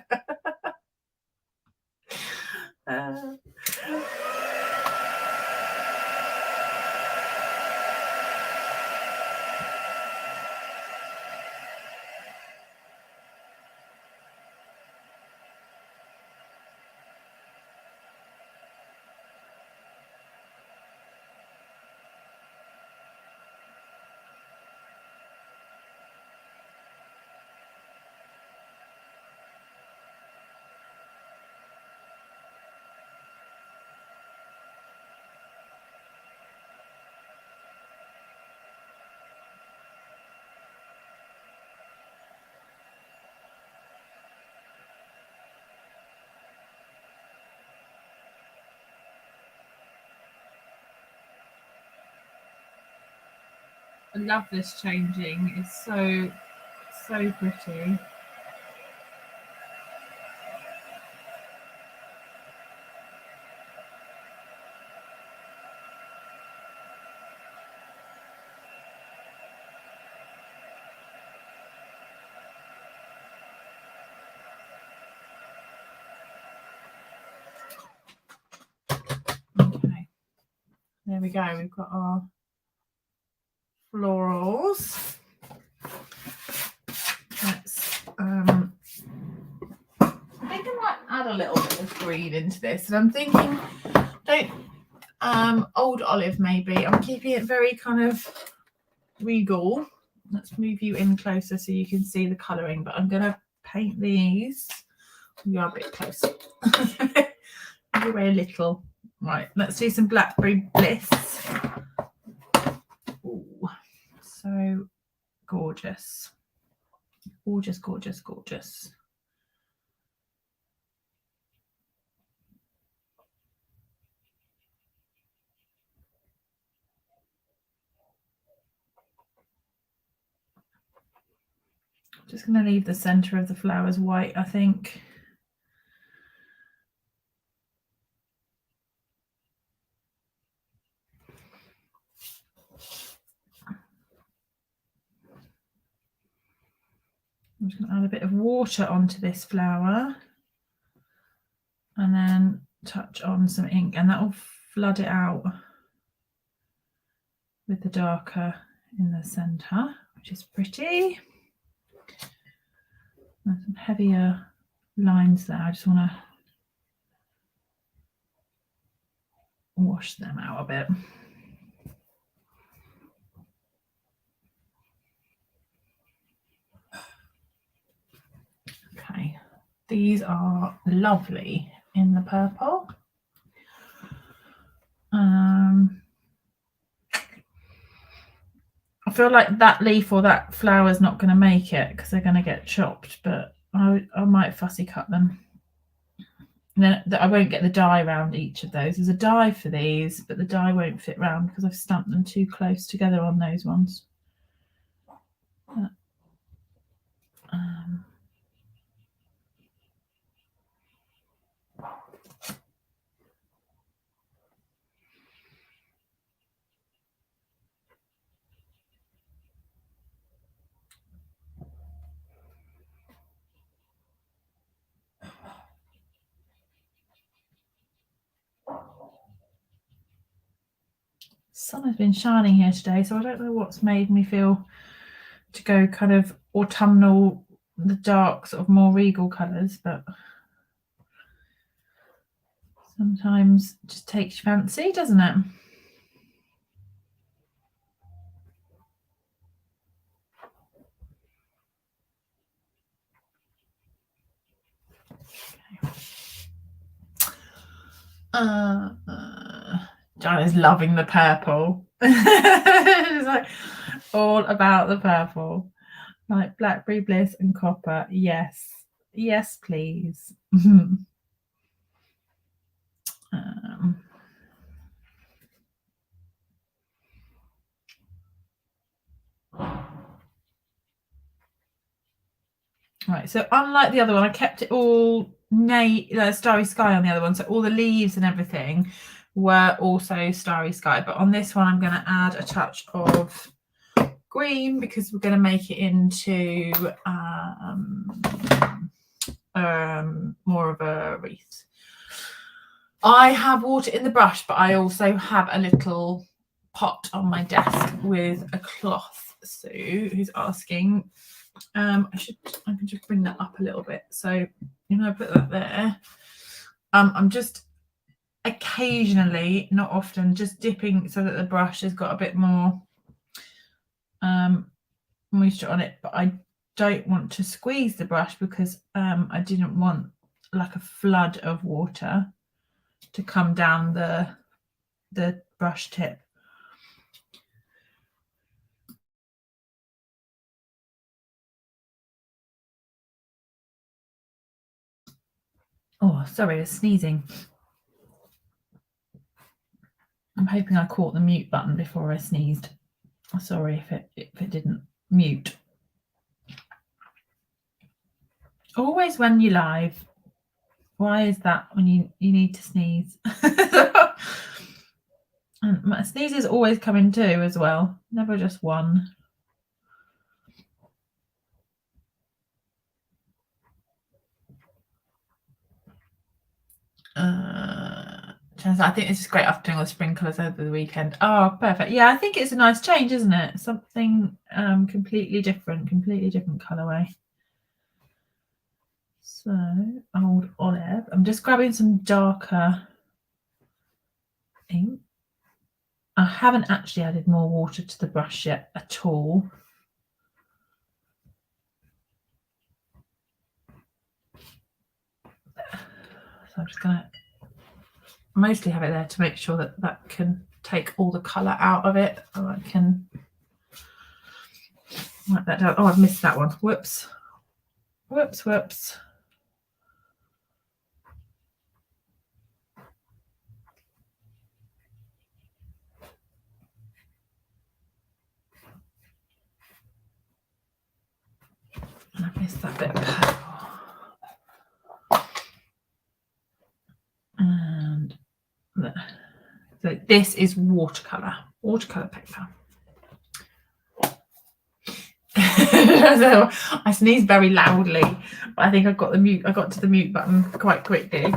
I love this changing. It's so pretty. Okay, there we go. We've got our florals. Let's I think I might add a little bit of green into this, and I'm thinking old olive maybe. I'm keeping it very kind of regal. Let's move you in closer so you can see the colouring, but I'm going to paint these. You are a bit close. Move away a little. Right, let's do some Blackberry Bliss. Ooh, so gorgeous. Gorgeous, gorgeous, gorgeous. I'm just going to leave the centre of the flowers white, I think. I'm just going to add a bit of water onto this flower and then touch on some ink, and that will flood it out with the darker in the centre, which is pretty. There's some heavier lines there. I just want to wash them out a bit. Okay, these are lovely in the purple. I feel like that leaf or that flower is not going to make it because they're going to get chopped, but I might fussy cut them. And then I won't get the die around each of those. There's a die for these, but the die won't fit round because I've stamped them too close together on those ones. Sun has been shining here today, so I don't know what's made me feel to go kind of autumnal, the dark sort of more regal colours, but sometimes it just takes your fancy, doesn't it? John is loving the purple. It's like all about the purple. Like Blackberry Bliss and copper. Yes. Yes, please. Right, so unlike the other one, I kept it all starry sky on the other one. So all the leaves and everything were also starry sky. But on this one, I'm going to add a touch of green because we're going to make it into more of a wreath. I have water in the brush, but I also have a little pot on my desk with a cloth. Sue, who's asking, I can just bring that up a little bit. So I put that there. I'm just occasionally, not often, just dipping so that the brush has got a bit more moisture on it, but I don't want to squeeze the brush because I didn't want like a flood of water to come down the brush tip. Oh, sorry, I was sneezing. I'm hoping I caught the mute button before I sneezed. Sorry if it didn't mute. Always when you're live. Why is that when you need to sneeze? And my sneezes always come in two as well, never just one. I think this is great after doing all the spring colours over the weekend. Oh, perfect. Yeah, I think it's a nice change, isn't it? Something completely different colourway. So, old olive. I'm just grabbing some darker ink. I haven't actually added more water to the brush yet at all. So I'm just going to mostly have it there to make sure that that can take all the colour out of it. Oh, I can write that down. Oh, I've missed that one. Whoops. Whoops, whoops. I missed that bit of purple. And so this is watercolour paper. So I sneezed very loudly, but I think I got to the mute button quite quickly.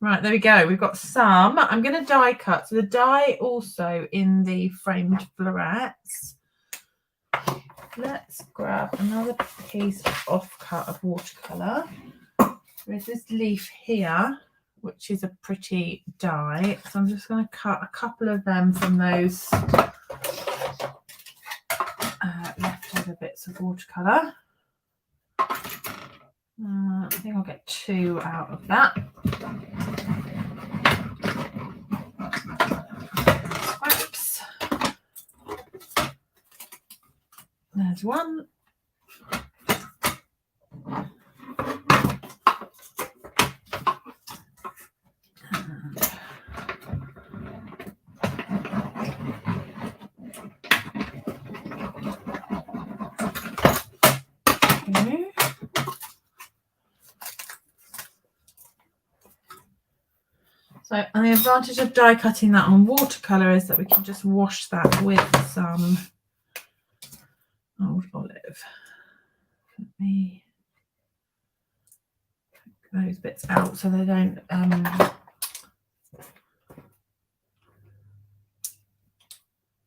Right, there we go. We've got some. I'm going to die cut. So the die also in the framed florets. Let's grab another piece of offcut of watercolour. There's this leaf here, which is a pretty die. So I'm just going to cut a couple of them from those leftover bits of watercolour. I think I'll get 2 out of that. Scraps. There's one. So, and the advantage of die cutting that on watercolour is that we can just wash that with some old olive. Let me take those bits out so they don't I'm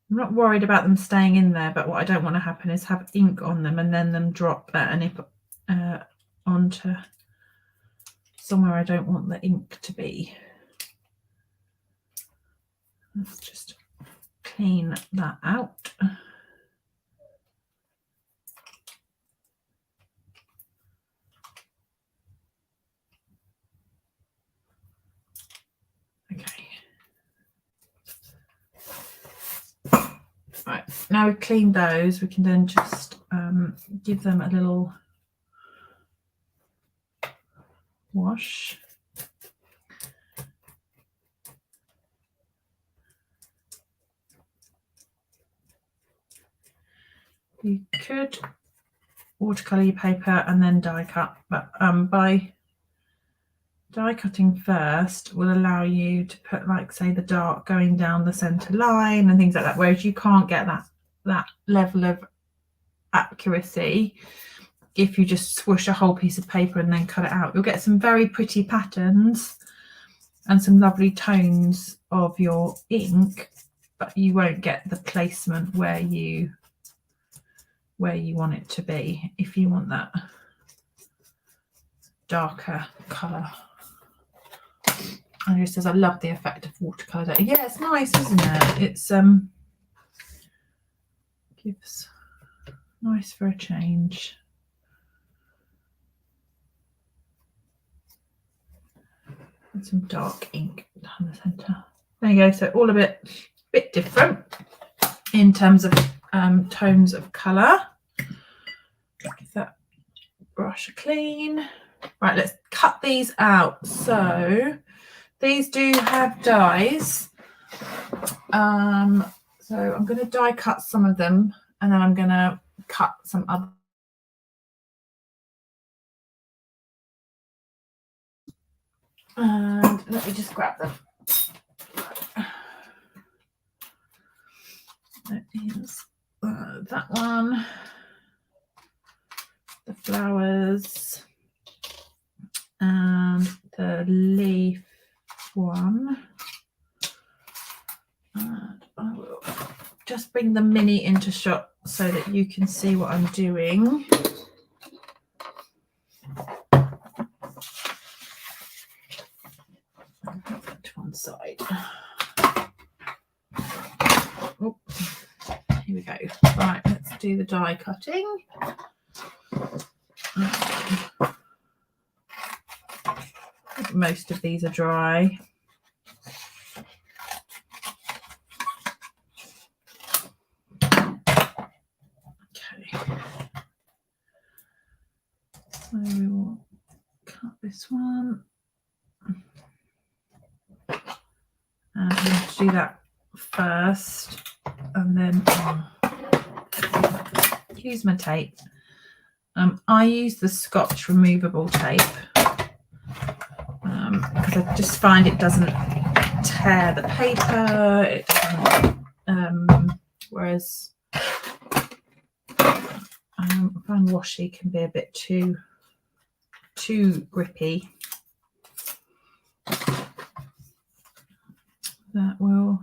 not worried about them staying in there, but what I don't want to happen is have ink on them and then them drop that and onto somewhere I don't want the ink to be. Let's just clean that out. Okay. Right, now we've cleaned those, we can then just give them a little wash. You could watercolour your paper and then die cut, but by die cutting first will allow you to put, like, say, the dark going down the centre line and things like that, whereas you can't get that level of accuracy if you just swoosh a whole piece of paper and then cut it out. You'll get some very pretty patterns and some lovely tones of your ink, but you won't get the placement where you want it to be if you want that darker colour. Andrew says, I love the effect of watercolour. Yeah, it's nice, isn't it? It's gives nice for a change. And some dark ink down the centre. There you go. So all a bit different in terms of tones of colour. Give that brush a clean. Right, let's cut these out. So these do have dies. So I'm going to die cut some of them, and then I'm going to cut some other. And let me just grab them. There is that one. The flowers and the leaf one. And I will just bring the mini into shot so that you can see what I'm doing. Put that to one side. Oh, here we go. Right, let's do the die cutting. most of these are dry. So we will cut this one. And I'm going to do that first, and then use my tape. I use the Scotch removable tape because I just find it doesn't tear the paper. It doesn't, whereas I find washi can be a bit too grippy. That will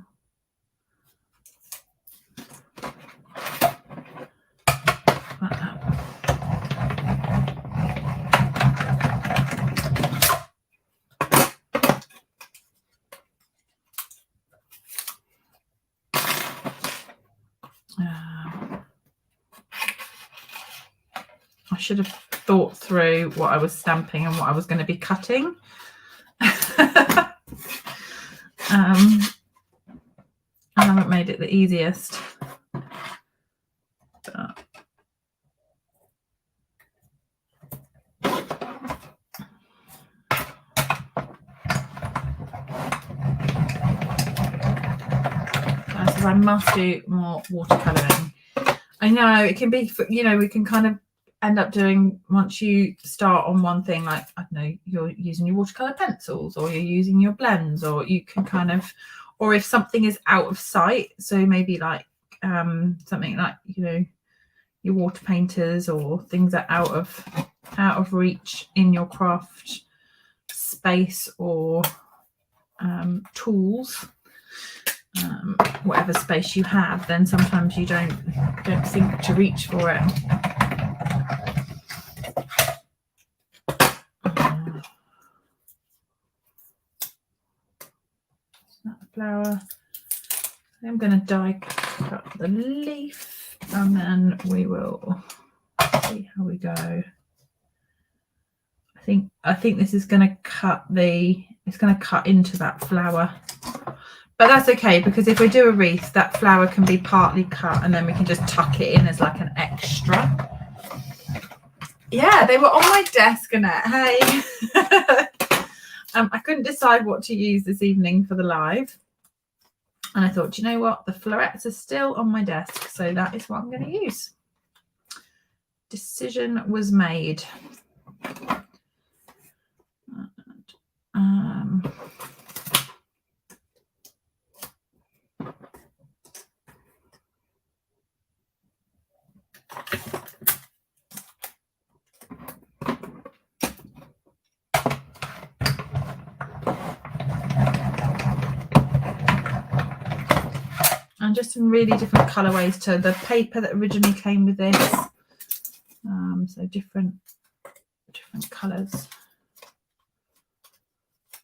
I should have thought through what I was stamping and what I was going to be cutting. I haven't made it the easiest. But I must do more watercolouring. I know it can be, you know, we can kind of end up doing, once you start on one thing, like, I don't know, you're using your watercolour pencils or you're using your blends, or you can kind of, or if something is out of sight, so maybe like something like, you know, your water painters or things that are out of reach in your craft space, or tools, whatever space you have, then sometimes you don't think to reach for it. That flower. I'm going to die cut the leaf, and then we will see how we go. I think this is going to cut it's going to cut into that flower, but that's okay, because if we do a wreath, that flower can be partly cut and then we can just tuck it in as like an extra. Yeah, they were on my desk, Annette. Hey. I couldn't decide what to use this evening for the live, and I thought, you know what, the florets are still on my desk, so that is what I'm going to use. Decision was made. And just some really different colorways to the paper that originally came with this. So different colors.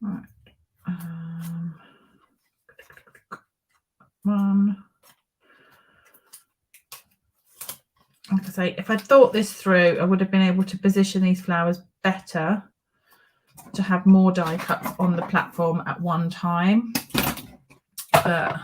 All right. One. Like I say, if I thought this through, I would have been able to position these flowers better to have more die cuts on the platform at one time. But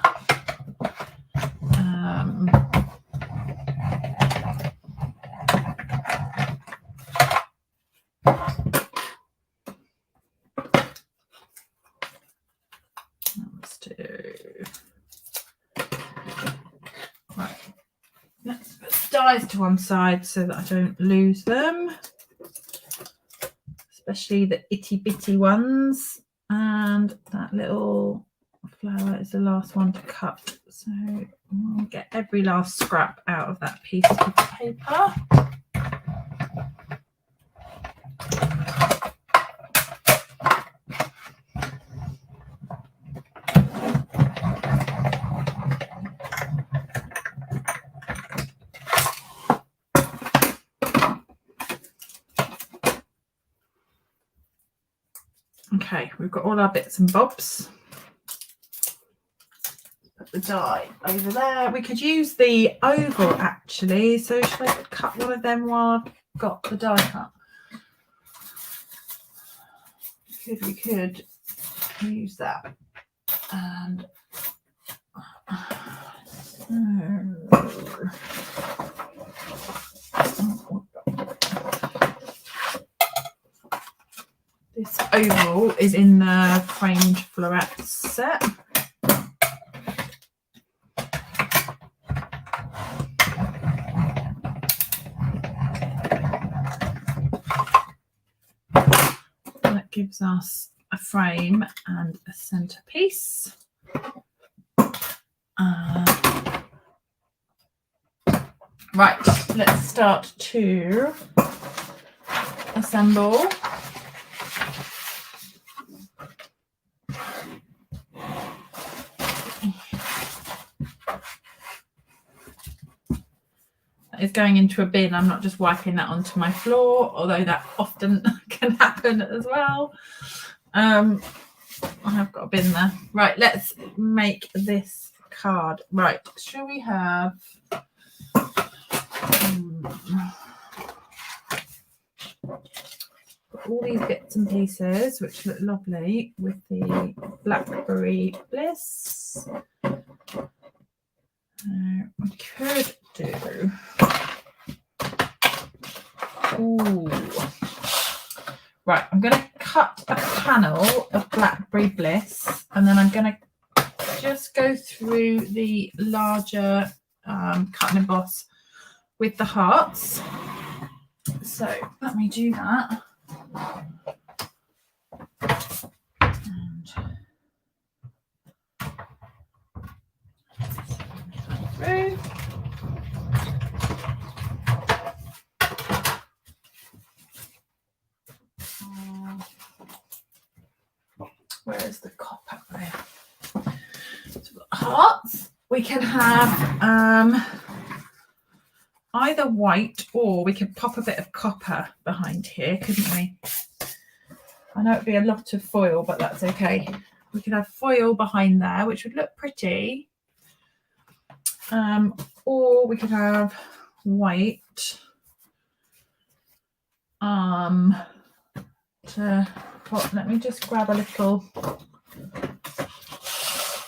let's do, right, let's put dies to one side so that I don't lose them, especially the itty bitty ones, and that little flower is the last one to cut, so we'll get every last scrap out of that piece of paper. Okay, we've got all our bits and bobs. Put the die over there. We could use the oval actually, so should I cut one of them while I've got the die cut? we could use that. And this oval is in the Framed Florets set. That gives us a frame and a centerpiece. Right, let's start to assemble. That is going into a bin. I'm not just wiping that onto my floor, although that often can happen as well. I have got a bin there. Right, let's make this card. Right, shall we have all these bits and pieces which look lovely with the Blackberry Bliss. We could do right, I'm going to cut a panel of Blackberry Bliss and then I'm going to just go through the larger cut and emboss with the hearts. So let me do that. And through. Where is the copper there? So we've got hearts. We can have either white or we could pop a bit of copper behind here, couldn't we? I know it'd be a lot of foil, but that's okay. We could have foil behind there, which would look pretty. Or we could have white. Let me just grab a little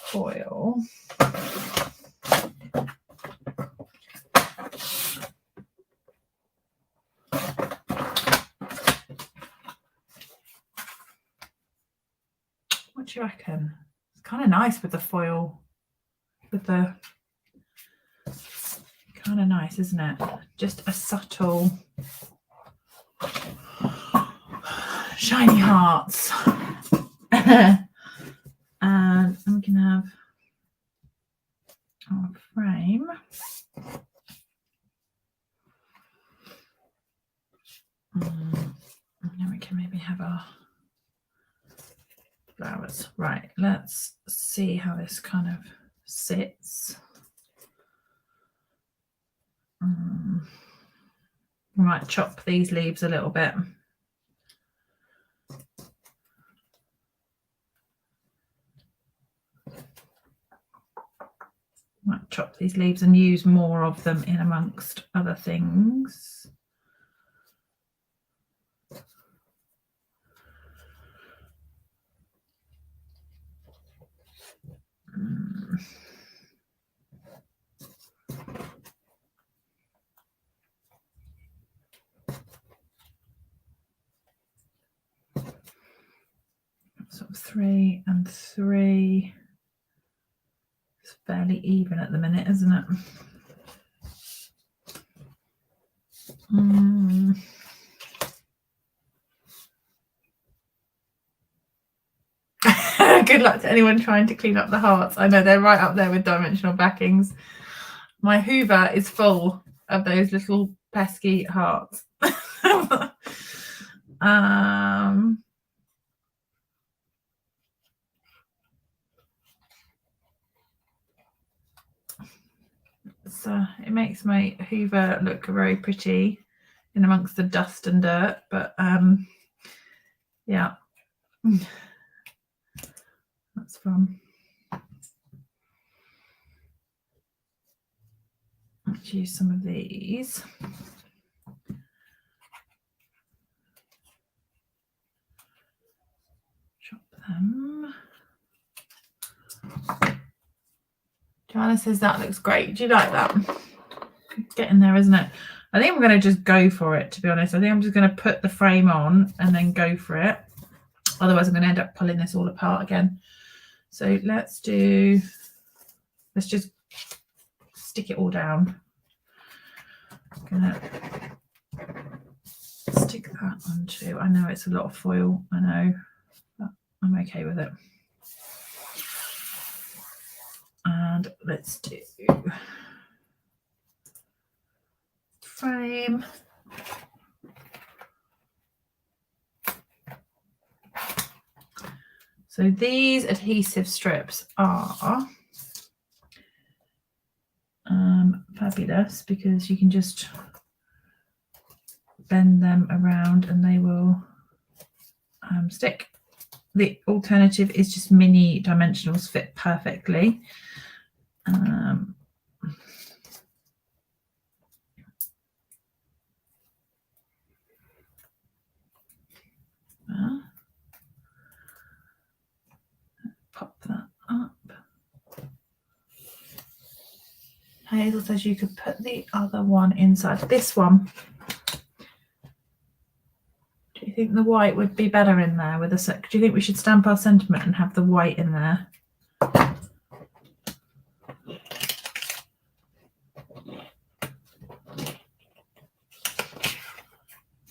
foil. What do you reckon? It's kind of nice with the foil, kind of nice, isn't it? Just a subtle shiny hearts. And we can have our frame. And then we can maybe have our flowers. Right, let's see how this kind of sits. We might chop these leaves a little bit. Might chop these leaves and use more of them in amongst other things. Sort of 3 and 3. It's fairly even at the minute, isn't it? Good luck to anyone trying to clean up the hearts. I know they're right up there with dimensional backings. My Hoover is full of those little pesky hearts. So it makes my Hoover look very pretty in amongst the dust and dirt, but yeah, that's fun. Let's use some of these. Joanna says that looks great. Do you like that? It's getting there, isn't it? I think I'm going to just go for it, to be honest. I think I'm just going to put the frame on and then go for it. Otherwise, I'm going to end up pulling this all apart again. So let's just stick it all down. I'm going to stick that onto, I know it's a lot of foil, I know, but I'm okay with it. And let's do frame. So these adhesive strips are fabulous because you can just bend them around and they will stick. The alternative is just mini dimensionals, fit perfectly. Pop that up. Hazel says you could put the other one inside this one. Do you think the white would be better in there with a sec? Do you think we should stamp our sentiment and have the white in there?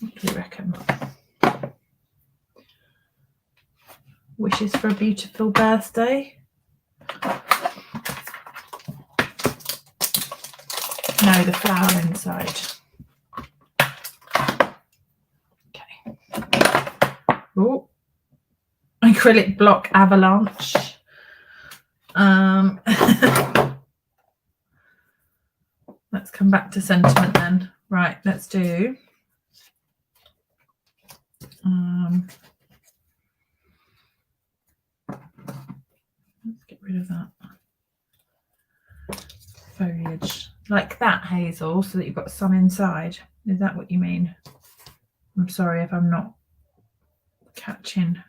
What do you reckon? Wishes for a beautiful birthday. No, the flower inside. Okay. Oh, acrylic block avalanche. Let's come back to sentiment then. Right, let's do. Let's get rid of that foliage like that, Hazel, so that you've got some inside. Is that what you mean? I'm sorry if I'm not catching.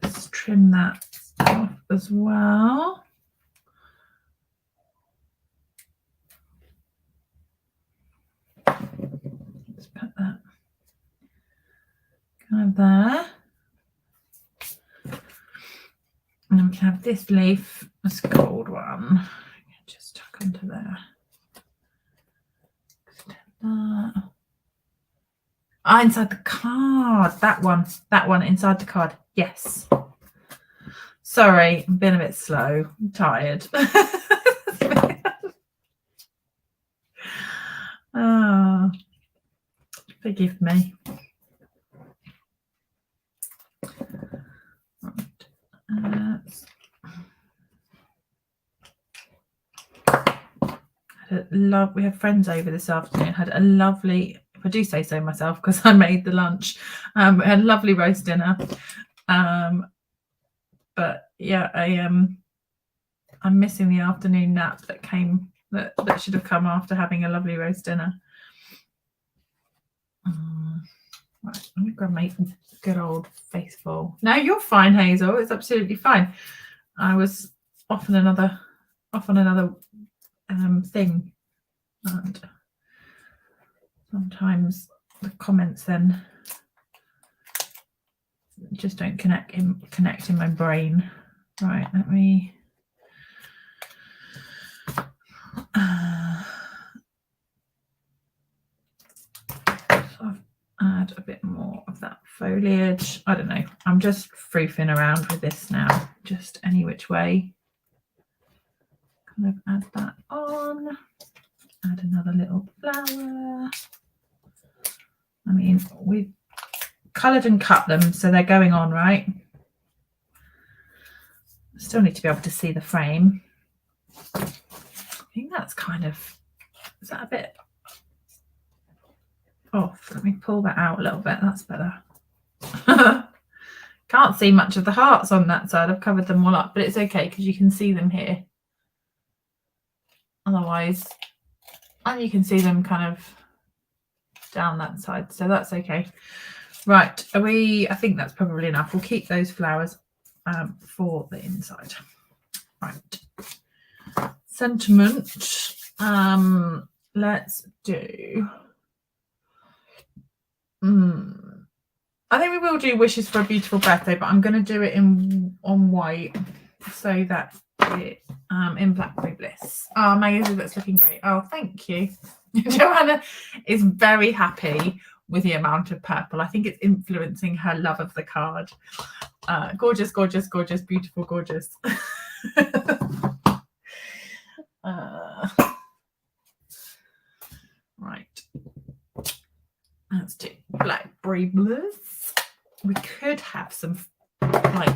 Let's trim that off as well. Let's put that kind of there. And then we can have this leaf, this gold one, just tuck onto there. Extend that. Ah, inside the card. That one inside the card. Yes. Sorry, I'm being a bit slow. I'm tired. Oh, forgive me. We had friends over this afternoon. Had a lovely, if I do say so myself, because I made the lunch. We had a lovely roast dinner. But yeah, I'm missing the afternoon nap that should have come after having a lovely roast dinner. Right, I'm gonna grab my good old faithful. No, you're fine, Hazel. It's absolutely fine. I was off on another thing, and sometimes the comments then just don't connect in my brain. Right, let me add a bit more of that foliage. I don't know, I'm just froofing around with this now, just any which way. Kind of add that on, add another little flower. I mean, we've coloured and cut them, so they're going on, right? Still need to be able to see the frame. I think that's kind of, is that a bit off? Let me pull that out a little bit. That's better. Can't see much of the hearts on that side. I've covered them all up, but it's okay because you can see them here. Otherwise, and you can see them kind of down that side, so that's okay. Right, are we, I think that's probably enough. We'll keep those flowers for the inside. Right, sentiment. Let's do I think we will do wishes for a beautiful birthday, but I'm going to do it on white so that it in Blackberry Bliss. Oh, Maisie, that's looking great. Oh, thank you. Joanna is very happy with the amount of purple. I think it's influencing her love of the card. Gorgeous, gorgeous, gorgeous, beautiful, gorgeous. Right. Let's do Blackberry Bliss. We could have some like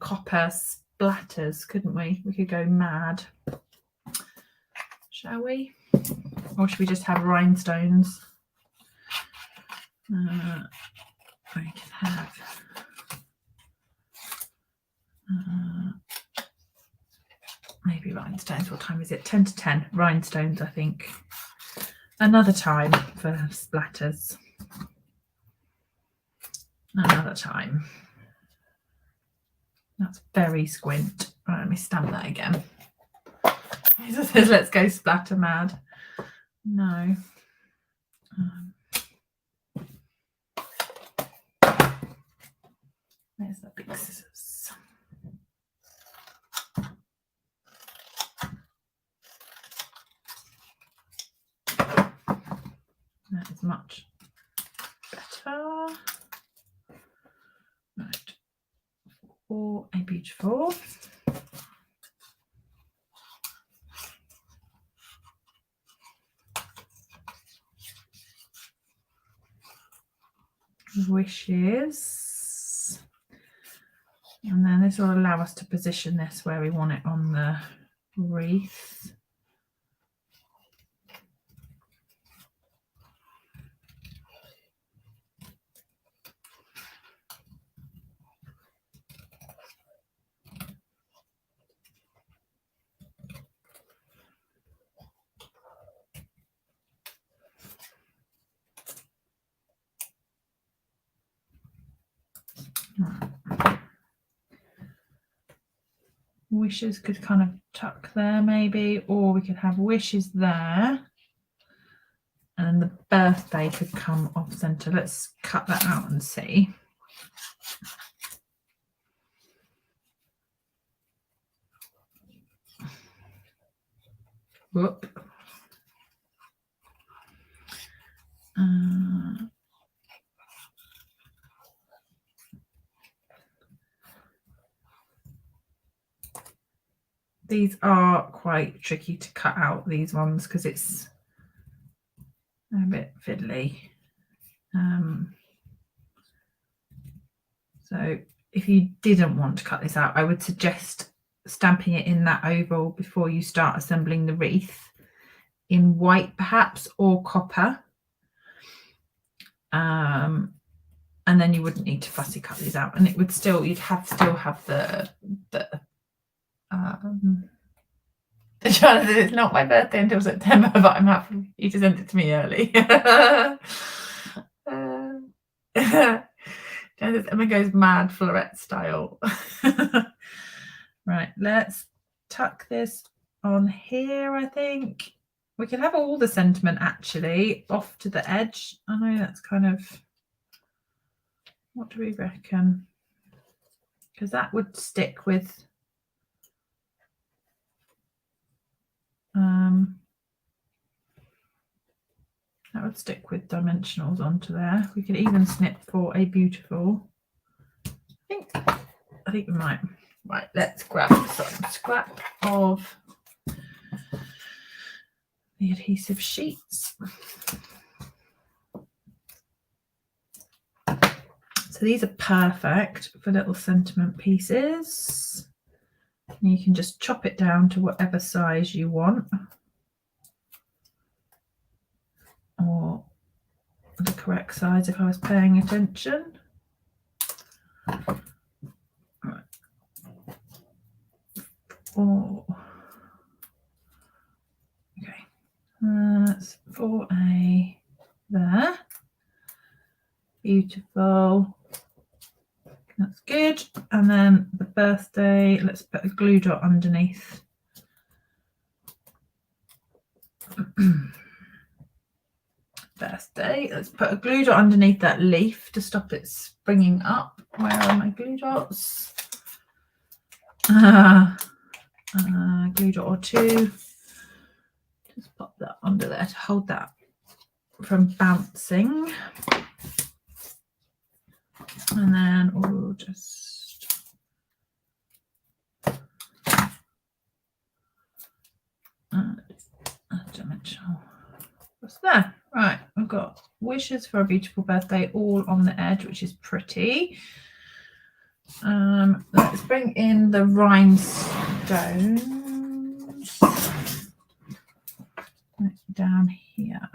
copper splatters, couldn't we? We could go mad. Shall we? Or should we just have rhinestones? We can have maybe rhinestones. What time is it? 10 to 10. Rhinestones, I think. Another time for splatters. Another time. That's very squint. Right, let me stamp that again. It says, let's go splatter mad. No. There's the big scissors. That is much better. Right. For a beautiful wishes, and then this will allow us to position this where we want it on the wreath. Wishes could kind of tuck there maybe, or we could have wishes there and then the birthday could come off center. Let's cut that out and see. Whoop. These are quite tricky to cut out, these ones, because it's a bit fiddly. So if you didn't want to cut this out, I would suggest stamping it in that oval before you start assembling the wreath, in white perhaps, or copper. And then you wouldn't need to fussy cut these out, and it would still, you'd still have the Jonathan, it's not my birthday until September, but I'm happy you to send it to me early. Emma goes mad floret style. Right, let's tuck this on here. I think we could have all the sentiment actually off to the edge. I know that's kind of, what do we reckon? Because that would stick with dimensionals onto there. We could even snip for a beautiful. I think we might. Right, let's grab some scrap of the adhesive sheets. So these are perfect for little sentiment pieces. And you can just chop it down to whatever size you want, or the correct size if I was paying attention. Right. Oh. Okay, that's 4A there. Beautiful. That's good. And then the birthday, let's put a glue dot underneath. Birthday, let's put a glue dot underneath that leaf to stop it springing up. Where are my glue dots? Glue dot or two. Just pop that under there to hold that from bouncing. And then we'll just dimensional. What's there? Right, I've got wishes for a beautiful birthday all on the edge, which is pretty. Let's bring in the rhinestones down here.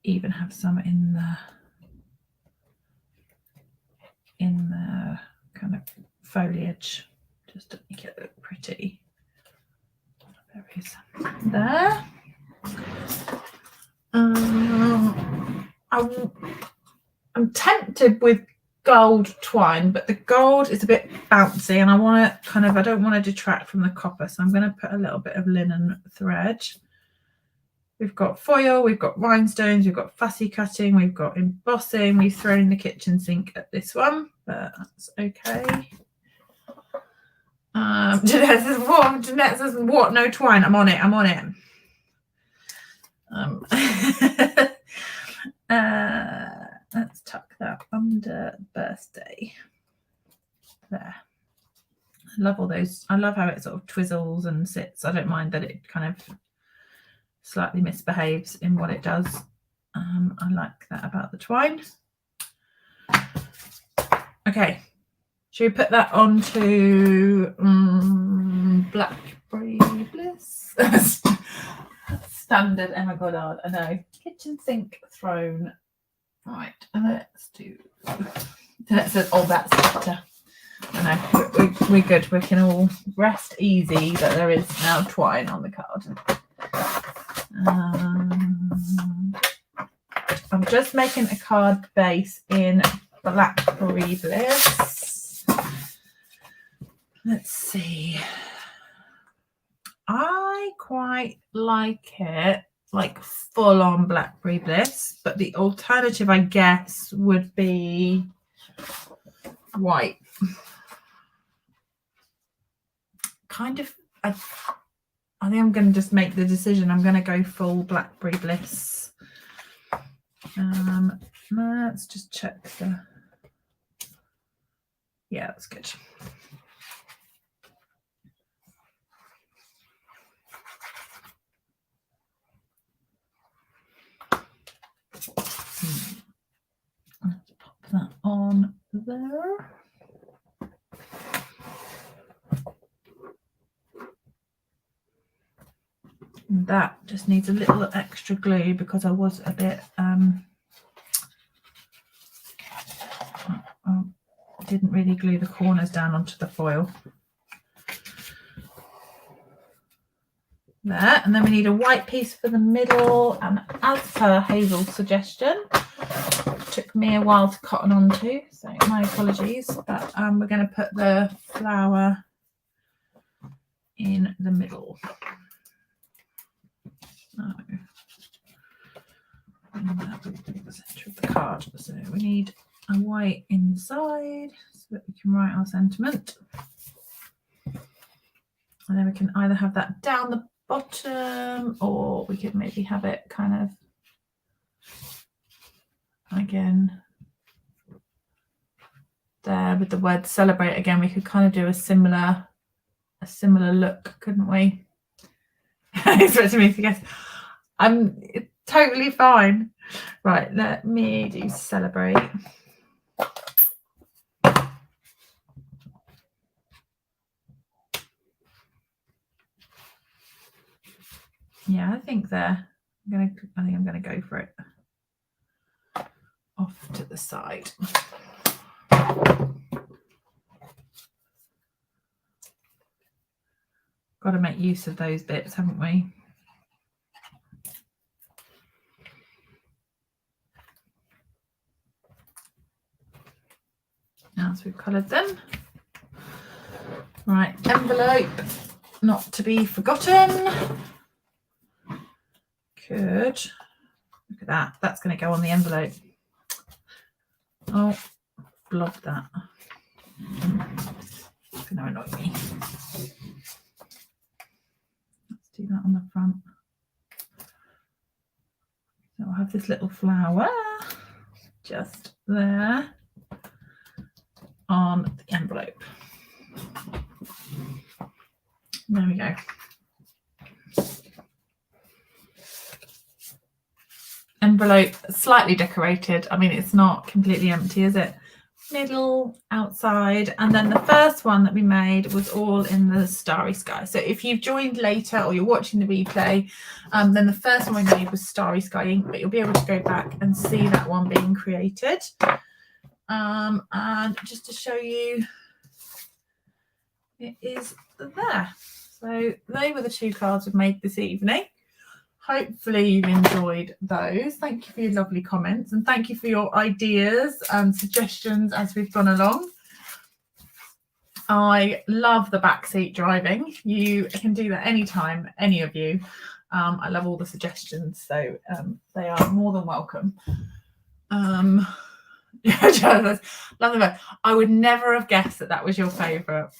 Even have some in the kind of foliage, just to make it look pretty. There is there. I'm tempted with gold twine, but the gold is a bit bouncy, and I don't want to detract from the copper, so I'm going to put a little bit of linen thread. We've got foil, we've got rhinestones, we've got fussy cutting, we've got embossing. We've thrown the kitchen sink at this one, but that's okay. Jeanette says, what? Jeanette says, what? No twine. I'm on it. Let's tuck that under birthday. There. I love all those. I love how it sort of twizzles and sits. I don't mind that it kind of slightly misbehaves in what it does. I like that about the twine. Okay, should we put that onto Blackberry Bliss? Standard Emma Goddard, I know. Kitchen sink thrown. Right, and let's do. That says, oh, that's better. I know, we're good. We can all rest easy that there is now twine on the card. I'm just making a card base in Blackberry Bliss. Let's see. I quite like it, like full on Blackberry Bliss, but the alternative, I guess, would be white. Kind of, I think I'm going to just make the decision. I'm going to go full Blackberry Bliss. Let's just check the. Yeah, that's good. Let's pop that on there. That just needs a little extra glue because I was a bit didn't really glue the corners down onto the foil. There, and then we need a white piece for the middle, and as per Hazel's suggestion, it took me a while to cotton onto, so my apologies, but we're going to put the flower in the middle. The center of the card. So we need a white inside so that we can write our sentiment. And then we can either have that down the bottom, or we could maybe have it kind of again there with the word celebrate again. We could kind of do a similar look, couldn't we? Expecting me to guess. totally fine. Right, let me do celebrate. Yeah, I think I'm gonna go for it. Off to the side. Got to make use of those bits, haven't we? As we've coloured them. Right, envelope, not to be forgotten. Good. Look at that. That's going to go on the envelope. Oh, blob that. It's going to annoy me. Let's do that on the front. So I'll have this little flower just there on the envelope. There we go. Envelope slightly decorated. I mean, it's not completely empty, is it? Middle, outside, and then the first one that we made was all in the starry sky. So if you've joined later or you're watching the replay, then the first one we made was starry sky ink, but you'll be able to go back and see that one being created. And just to show you, it is there. So they were the 2 cards we've made this evening. Hopefully you've enjoyed those. Thank you for your lovely comments, and thank you for your ideas and suggestions as we've gone along. I love the backseat driving. You can do that anytime, any of you. I love all the suggestions, so they are more than welcome. Yeah, love them. I would never have guessed that was your favourite.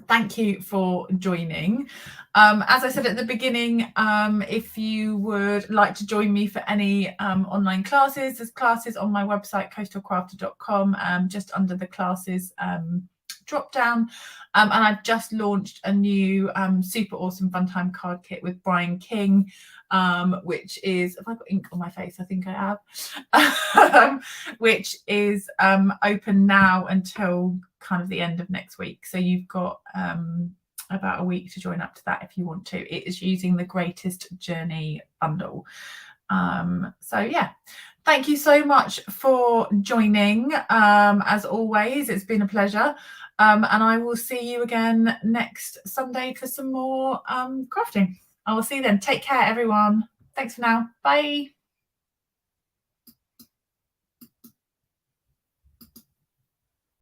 Thank you for joining. As I said at the beginning, if you would like to join me for any online classes, there's classes on my website, coastalcrafter.com, just under the classes drop down. And I've just launched a new super awesome fun time card kit with Brian King, which is, have I got ink on my face? I think I have. Which is open now until kind of the end of next week. So you've got about a week to join up to that if you want to. It is using the Greatest Journey bundle. So yeah, thank you so much for joining. As always, it's been a pleasure. And I will see you again next Sunday for some more crafting. I will see you then. Take care, everyone. Thanks for now. Bye.